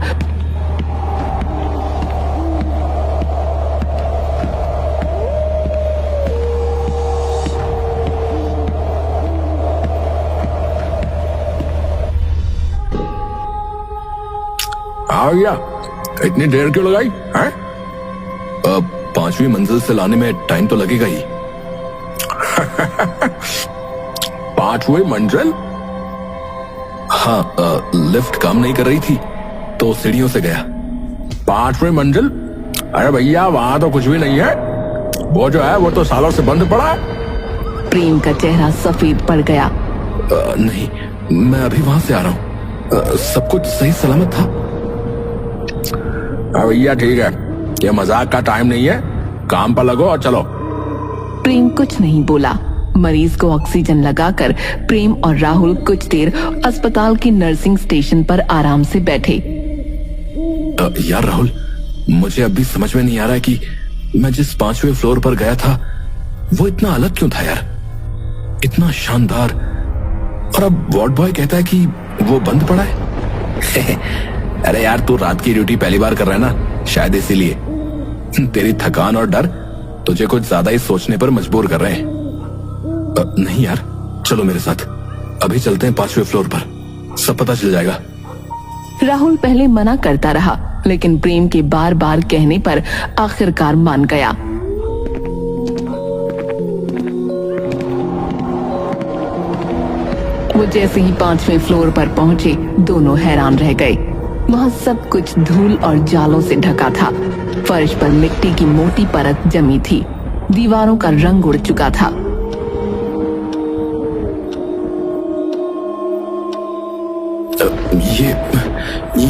आ गया। इतनी देर क्यों लगाई है? 5वीं मंजिल से लाने में टाइम तो लगेगा ही। 5वीं मंजिल? हाँ, लिफ्ट काम नहीं कर रही थी तो सीढ़ियों से गया। 5वीं मंजिल? अरे भैया वहां तो कुछ भी नहीं है, वो जो है वो तो सालों से बंद पड़ा है। प्रेम का चेहरा सफेद पड़ गया। नहीं, मैं अभी वहां से आ रहा हूँ। सब कुछ सही सलामत था। भैया ठीक है, ये मजाक का टाइम नहीं है, काम पर लगो और चलो। प्रेम कुछ नहीं बोला। मरीज को ऑक्सीजन लगाकर प्रेम और राहुल कुछ देर अस्पताल की नर्सिंग स्टेशन पर आराम से बैठे। यार राहुल, मुझे अभी समझ में नहीं आ रहा है कि मैं जिस 5वें फ्लोर पर गया था वो इतना अलग क्यों था यार, इतना शानदार। और अब वार्ड बॉय कहता है कि वो बंद पड़ा है। अरे यार, तू रात की ड्यूटी पहली बार कर रहा है ना, शायद इसीलिए तेरी थकान और डर तुझे कुछ ज्यादा ही सोचने पर मजबूर कर रहे हैं। नहीं यार, चलो मेरे साथ, अभी चलते हैं 5वें फ्लोर पर, सब पता चल जाएगा। राहुल पहले मना करता रहा, लेकिन प्रेम के बार बार कहने पर आखिरकार मान गया। वो जैसे ही 5वें फ्लोर पर पहुंचे, दोनों हैरान रह गए। वहाँ सब कुछ धूल और जालों से ढका था। फर्श पर मिट्टी की मोटी परत जमी थी। दीवारों का रंग उड़ चुका था।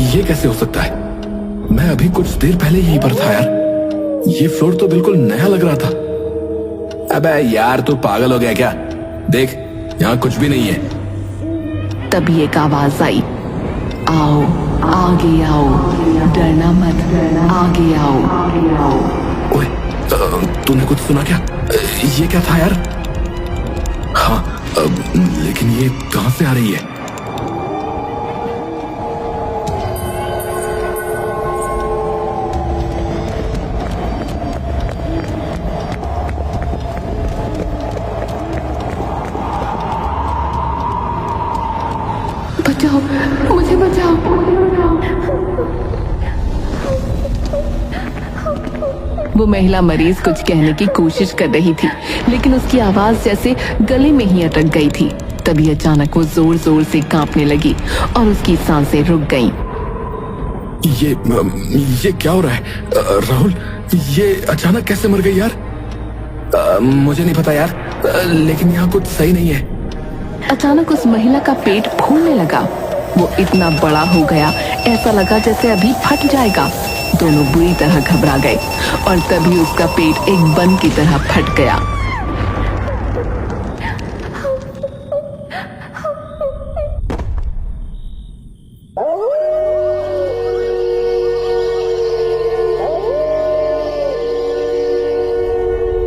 ये कैसे हो सकता है? मैं अभी कुछ देर पहले यहीं पर था यार। ये फ्लोर तो बिल्कुल नया लग रहा था। अबे यार, तू पागल हो गया क्या? देख, यहाँ कुछ भी नहीं है। तभी एक आवाज आई, आओ आगे आओ, डरना मत, आगे आओ। ओए, तूने कुछ सुना क्या? ये क्या था यार? हाँ, लेकिन ये कहां से आ रही है? बचाओ, मुझे बचाओ। वो महिला मरीज कुछ कहने की कोशिश कर रही थी, लेकिन उसकी आवाज जैसे गले में ही अटक गई थी। तभी अचानक वो जोर जोर से कांपने लगी और उसकी सांसें रुक गईं। ये क्या हो रहा है? राहुल, ये अचानक कैसे मर गई यार? मुझे नहीं पता यार, लेकिन यहाँ कुछ सही नहीं है। अचानक उस महिला का पेट फूलने लगा। वो इतना बड़ा हो गया, ऐसा लगा जैसे अभी फट जाएगा। दोनों बुरी तरह घबरा गए और तभी उसका पेट एक बन की तरह फट गया।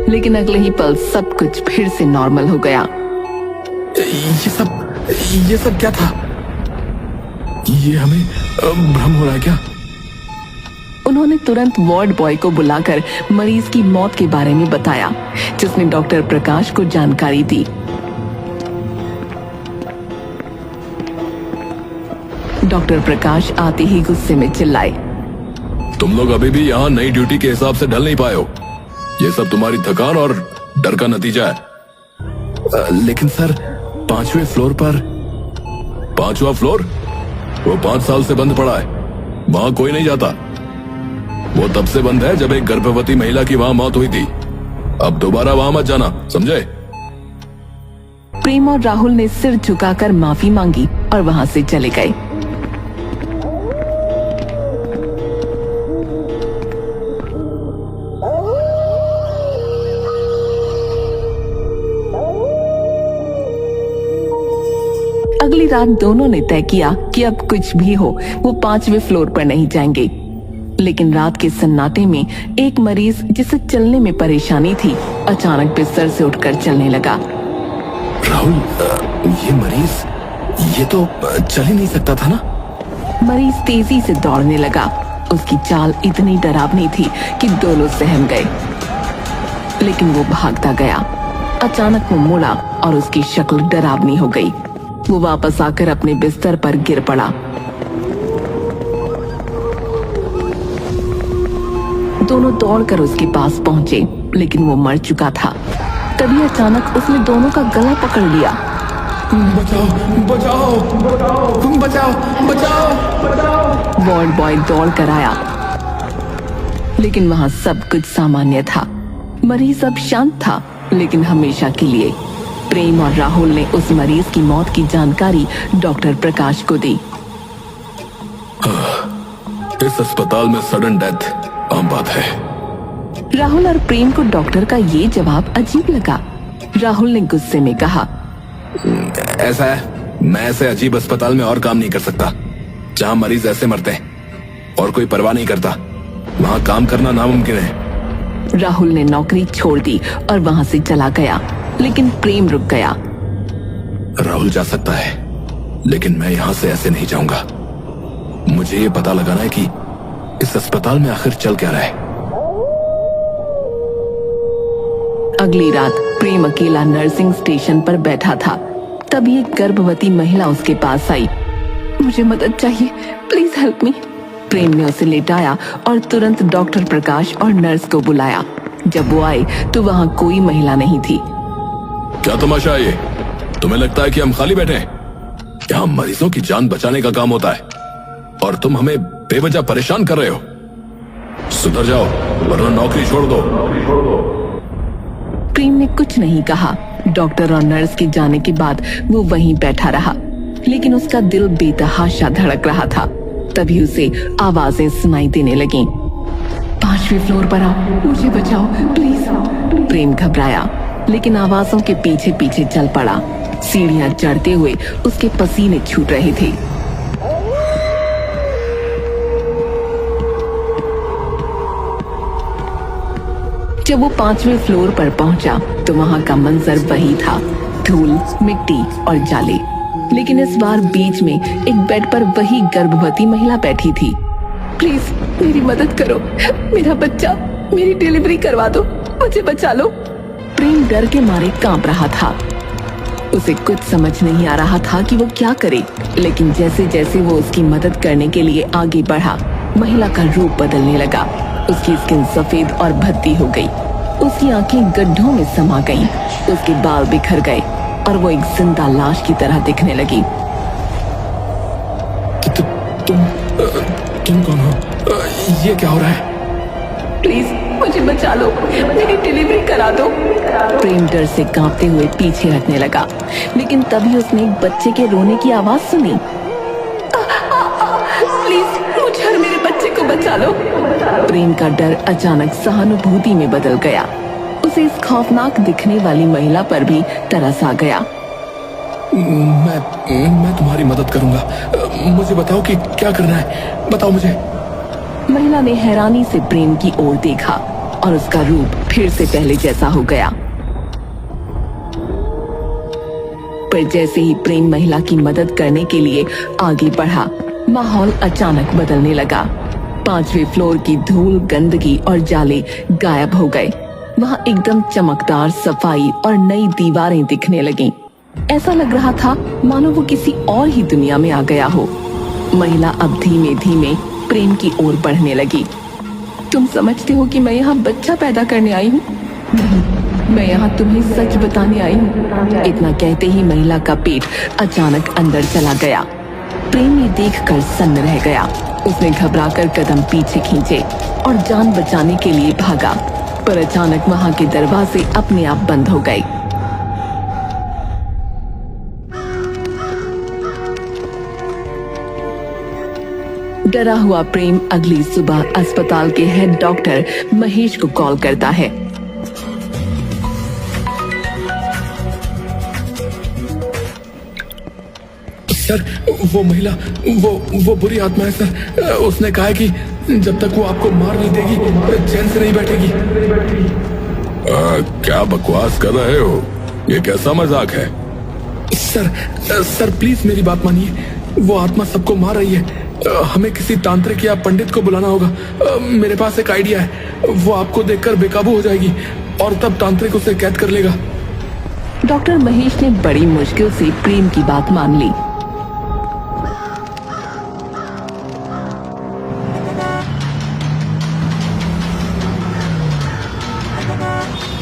लेकिन अगले ही पल सब कुछ फिर से नॉर्मल हो गया। ये सब क्या था? ये हमें भ्रम हो रहा है क्या? उन्होंने तुरंत वार्ड बॉय को बुलाकर मरीज की मौत के बारे में बताया, जिसने डॉक्टर प्रकाश को जानकारी दी। डॉक्टर प्रकाश आते ही गुस्से में चिल्लाए, तुम लोग अभी भी यहाँ नई ड्यूटी के हिसाब से ढल नहीं पाए हो। ये सब तुम्हारी थकान और डर का नतीजा है। लेकिन सर, 5वें फ्लोर पर। 5वां फ्लोर? वो 5 साल से बंद पड़ा है, वहां कोई नहीं जाता। वो तब से बंद है जब एक गर्भवती महिला की वहां मौत हुई थी। अब दोबारा वहां मत जाना, समझे? प्रेम और राहुल ने सिर झुकाकर माफी मांगी और वहां से चले गए। अगली रात दोनों ने तय किया कि अब कुछ भी हो वो 5वें फ्लोर पर नहीं जाएंगे। लेकिन रात के सन्नाटे में एक मरीज जिसे चलने में परेशानी थी अचानक बिस्तर से उठकर चलने लगा। राहुल, ये मरीज ये तो चल ही नहीं सकता था ना? मरीज तेजी से दौड़ने लगा। उसकी चाल इतनी डरावनी थी कि दोनों सहम गए। लेकिन वो भागता गया। अचानक वो मुड़ा और उसकी शक्ल डरावनी हो गई। वो वापस आकर अपने बिस्तर पर गिर पड़ा। दोनों दौड़कर उसके पास पहुंचे, लेकिन वो मर चुका था। तभी अचानक उसने दोनों का गला पकड़ लिया। बचाओ बचाओ बचाओ बचाओ। वार्ड बॉय दौड़ कर आया, लेकिन वहां सब कुछ सामान्य था। मरीज अब शांत था, लेकिन हमेशा के लिए। प्रेम और राहुल ने उस मरीज की मौत की जानकारी डॉक्टर प्रकाश को दी। इस अस्पताल में सडन डेथ आम बात है। राहुल और प्रेम को डॉक्टर का ये जवाब अजीब लगा। राहुल ने गुस्से में कहा, ऐसा है, मैं ऐसे अजीब अस्पताल में और काम नहीं कर सकता जहां मरीज ऐसे मरते हैं और कोई परवाह नहीं करता। वहां काम करना नामुमकिन है। राहुल ने नौकरी छोड़ दी और वहां से चला गया, लेकिन प्रेम रुक गया। राहुल जा सकता है, लेकिन मैं यहां से ऐसे नहीं जाऊंगा। मुझे ये पता लगाना है कि इस अस्पताल में आखिर चल क्या रहा है। अगली रात प्रेम अकेला नर्सिंग स्टेशन पर बैठा था। तभी एक गर्भवती महिला उसके पास आई। मुझे मदद चाहिए, प्लीज हेल्प मी। प्रेम ने उसे लेटाया और तुरंत डॉक्टर प्रकाश और नर्स को बुलाया। जब वो आए तो वहां कोई महिला नहीं थी। क्या तमाशा है ये? तुम्हें लगता है कि हम खाली बैठे हैं? यहाँ मरीजों की जान बचाने का काम होता है और तुम हमें बेवजह परेशान कर रहे हो। सुधर जाओ वरना नौकरी छोड़ दो। प्रेम ने कुछ नहीं कहा। डॉक्टर और नर्स के जाने के बाद वो वहीं बैठा रहा, लेकिन उसका दिल बेतहाशा धड़क रहा था। तभी उसे आवाजें सुनाई देने लगीं। 5वें फ्लोर पर आओ, मुझे बचाओ प्लीज। प्रेम घबराया, लेकिन आवाजों के पीछे पीछे चल पड़ा। सीढ़ियां चढ़ते हुए उसके पसीने छूट रहे थे। जब वो 5वें फ्लोर पर पहुंचा तो वहां का मंजर वही था, धूल, मिट्टी और जाले। लेकिन इस बार बीच में एक बेड पर वही गर्भवती महिला बैठी थी। प्लीज मेरी मदद करो, मेरा बच्चा, मेरी डिलीवरी करवा दो, मुझे बचा लो। प्रेम डर के मारे कांप रहा था। उसे कुछ समझ नहीं आ रहा था कि वो क्या करे, लेकिन जैसे जैसे वो उसकी मदद करने के लिए आगे बढ़ा, महिला का रूप बदलने लगा। उसकी स्किन सफेद और भद्दी हो गई। उसकी आंखें गड्ढों में समा गईं, उसके बाल बिखर गए और वो एक जिंदा लाश की तरह दिखने लगी। तुम कौन हो? ये क्या हो रहा है? प्लीज मुझे बचा लो, मेरी डिलीवरी करा दो। प्रेम डर से कांपते हुए पीछे हटने लगा, लेकिन तभी उसने एक बच्चे के रोने की आवाज सुनी। प्लीज मुझे और मेरे बच्चे को बचा लो। प्रेम का डर अचानक सहानुभूति में बदल गया। उसे इस खौफनाक दिखने वाली महिला पर भी तरस आ गया। मैं तुम्हारी मदद करूंगा। मुझे बताओ कि क्या करना है, बताओ मुझे। महिला ने हैरानी से प्रेम की ओर देखा और उसका रूप फिर से पहले जैसा हो गया। पर जैसे ही प्रेम महिला की मदद करने के लिए आगे बढ़ा, माहौल अचानक बदलने लगा। 5वें फ्लोर की धूल, गंदगी और जाले गायब हो गए। वहां एकदम चमकदार सफाई और नई दीवारें दिखने लगीं। ऐसा लग रहा था मानो वो किसी और ही दुनिया में आ गया हो। महिला अब धीमे धीमे प्रेम की ओर बढ़ने लगी। तुम समझते हो कि मैं यहाँ बच्चा पैदा करने आई हूँ? नहीं, मैं यहाँ तुम्हें सच बताने आई हूँ। इतना कहते ही महिला का पेट अचानक अंदर चला गया। प्रेम ये देखकर सन्न रह गया। उसने घबराकर कदम पीछे खींचे और जान बचाने के लिए भागा, पर अचानक वहां के दरवाजे अपने आप बंद हो गए। डरा हुआ प्रेम अगली सुबह अस्पताल के हेड डॉक्टर महेश को कॉल करता है। सर वो महिला वो बुरी आत्मा है सर। उसने कहा है कि जब तक वो आपको मार नहीं देगी चैन से नहीं बैठेगी। क्या बकवास कर रहे हो? ये कैसा मजाक है? सर प्लीज मेरी बात मानिए, वो आत्मा सबको मार रही है। हमें किसी तांत्रिक या पंडित को बुलाना होगा। मेरे पास एक आइडिया है, वो आपको देखकर बेकाबू हो जाएगी और तब तांत्रिक उसे कैद कर लेगा। डॉक्टर महेश ने बड़ी मुश्किल से प्रेम की बात मान ली।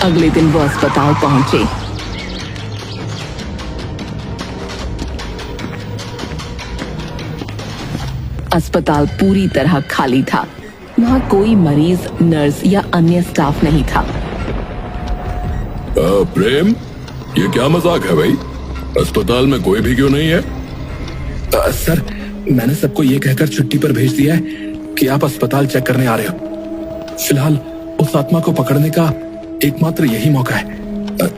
अगले दिन वो अस्पताल पहुंचे। अस्पताल पूरी तरह खाली था। वहां कोई मरीज, नर्स या अन्य स्टाफ नहीं था। प्रेम, ये क्या मजाक है भाई? अस्पताल में कोई भी क्यों नहीं है? सर मैंने सबको ये कहकर छुट्टी पर भेज दिया है कि आप अस्पताल चेक करने आ रहे हो। फिलहाल उस आत्मा को पकड़ने का एकमात्र यही मौका है।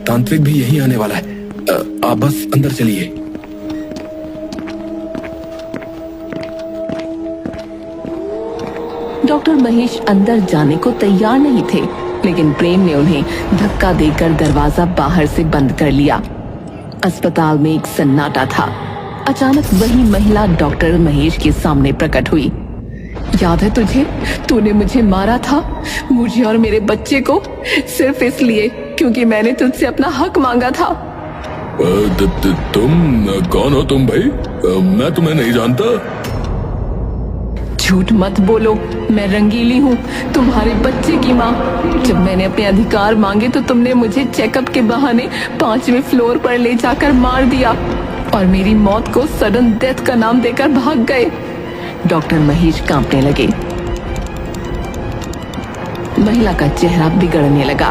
तांत्रिक भी यही आने वाला है। आप बस अंदर चलिए। डॉक्टर महेश अंदर जाने को तैयार नहीं थे, लेकिन प्रेम ने उन्हें धक्का देकर दरवाजा बाहर से बंद कर लिया। अस्पताल में एक सन्नाटा था। अचानक वही महिला डॉक्टर महेश के सामने प्रकट हुई। याद है तुझे? तूने मुझे मारा था, मुझे और मेरे बच्चे को, सिर्फ इसलिए क्योंकि मैंने तुझसे अपना हक मांगा था। तुम कौन हो तुम भाई? मैं तुम्हें नहीं जानता। झूठ मत बोलो, मैं रंगीली हूँ, तुम्हारे बच्चे की माँ। जब मैंने अपने अधिकार मांगे तो तुमने मुझे चेकअप के बहाने 5वें फ्लोर पर ले जाकर मार दिया और मेरी मौत को सडन डेथ का नाम देकर भाग गए। डॉक्टर महेश कांपने लगे। महिला का चेहरा बिगड़ने लगा।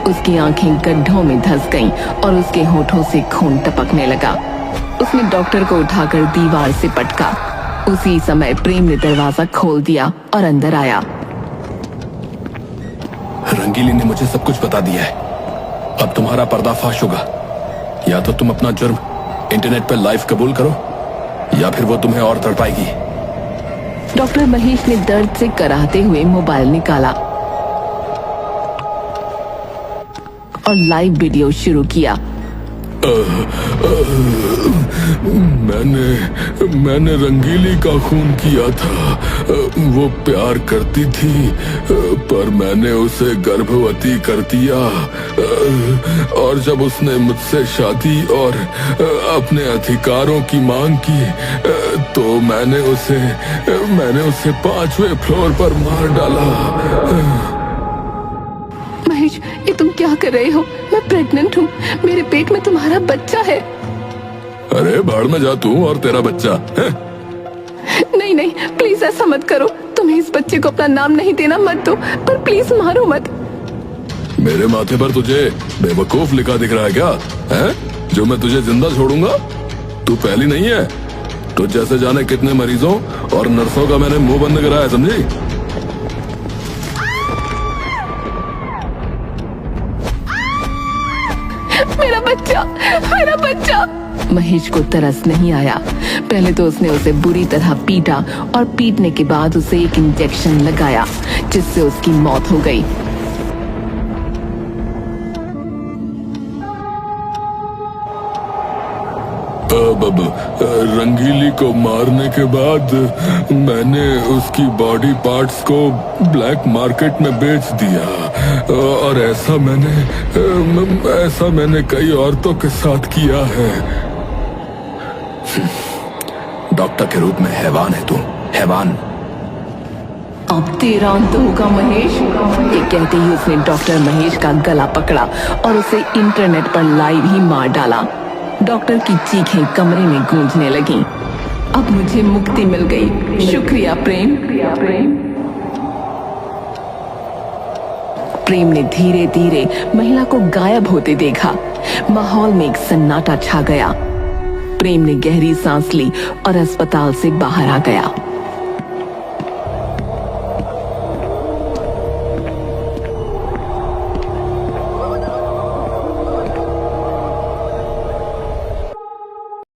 उसकी आंखें गड्ढों में धंस गईं और उसके होठों से खून टपकने लगा। उसने डॉक्टर को उठाकर दीवार से पटका। उसी समय प्रेम ने दरवाजा खोल दिया और अंदर आया। रंगीली ने मुझे सब कुछ बता दिया है। अब तुम्हारा पर्दाफाश होगा। या तो तुम अपना जुर्म इंटरनेट पर लाइव कबूल करो या फिर वो तुम्हें और तड़पाएगी। डॉक्टर महेश ने दर्द से कराहते हुए मोबाइल निकाला और लाइव वीडियो शुरू किया। मैंने रंगीली का खून किया था। वो प्यार करती थी पर मैंने उसे गर्भवती कर दिया और जब उसने मुझसे शादी और अपने अधिकारों की मांग की तो मैंने उसे 5वें फ्लोर पर मार डाला। महेश, ये तुम क्या कर रहे हो? मैं प्रेग्नेंट हूँ, मेरे पेट में तुम्हारा बच्चा है। अरे भाड़ में जा तू और तेरा बच्चा है? नहीं नहीं, प्लीज ऐसा मत करो। तुम्हें इस बच्चे को अपना नाम नहीं देना मत दो, पर प्लीज मारो मत। मेरे माथे पर तुझे बेवकूफ लिखा दिख रहा है क्या? है जो मैं तुझे जिंदा छोड़ूंगा? तू पहली नहीं है। तो जैसे जाने कितने मरीजों और नर्सों का मैंने मुंह बंद कराया, समझी? मेरा बच्चा, मेरा बच्चा। महेश को तरस नहीं आया। पहले तो उसने उसे बुरी तरह पीटा और पीटने के बाद उसे एक इंजेक्शन लगाया जिससे उसकी मौत हो गई। अब रंगीली को मारने के बाद मैंने उसकी बॉडी पार्ट्स को ब्लैक मार्केट में बेच दिया और ऐसा मैंने कई औरतों के साथ किया है। डॉक्टर के रूप में हैवान है तुम, हैवान। अब तेरा अंत होगा महेश। ये कहते ही उसने डॉक्टर महेश का गला पकड़ा और उसे इंटरनेट पर लाइव ही मार डाला। डॉक्टर की चीखें कमरे में गूंजने लगीं। अब मुझे मुक्ति मिल गई। शुक्रिया प्रेम। प्रेम ने धीरे धीरे महिला को गायब होते देखा। माहौल में एक सन्नाटा छा गया। प्रेम ने गहरी सांस ली और अस्पताल से बाहर आ गया।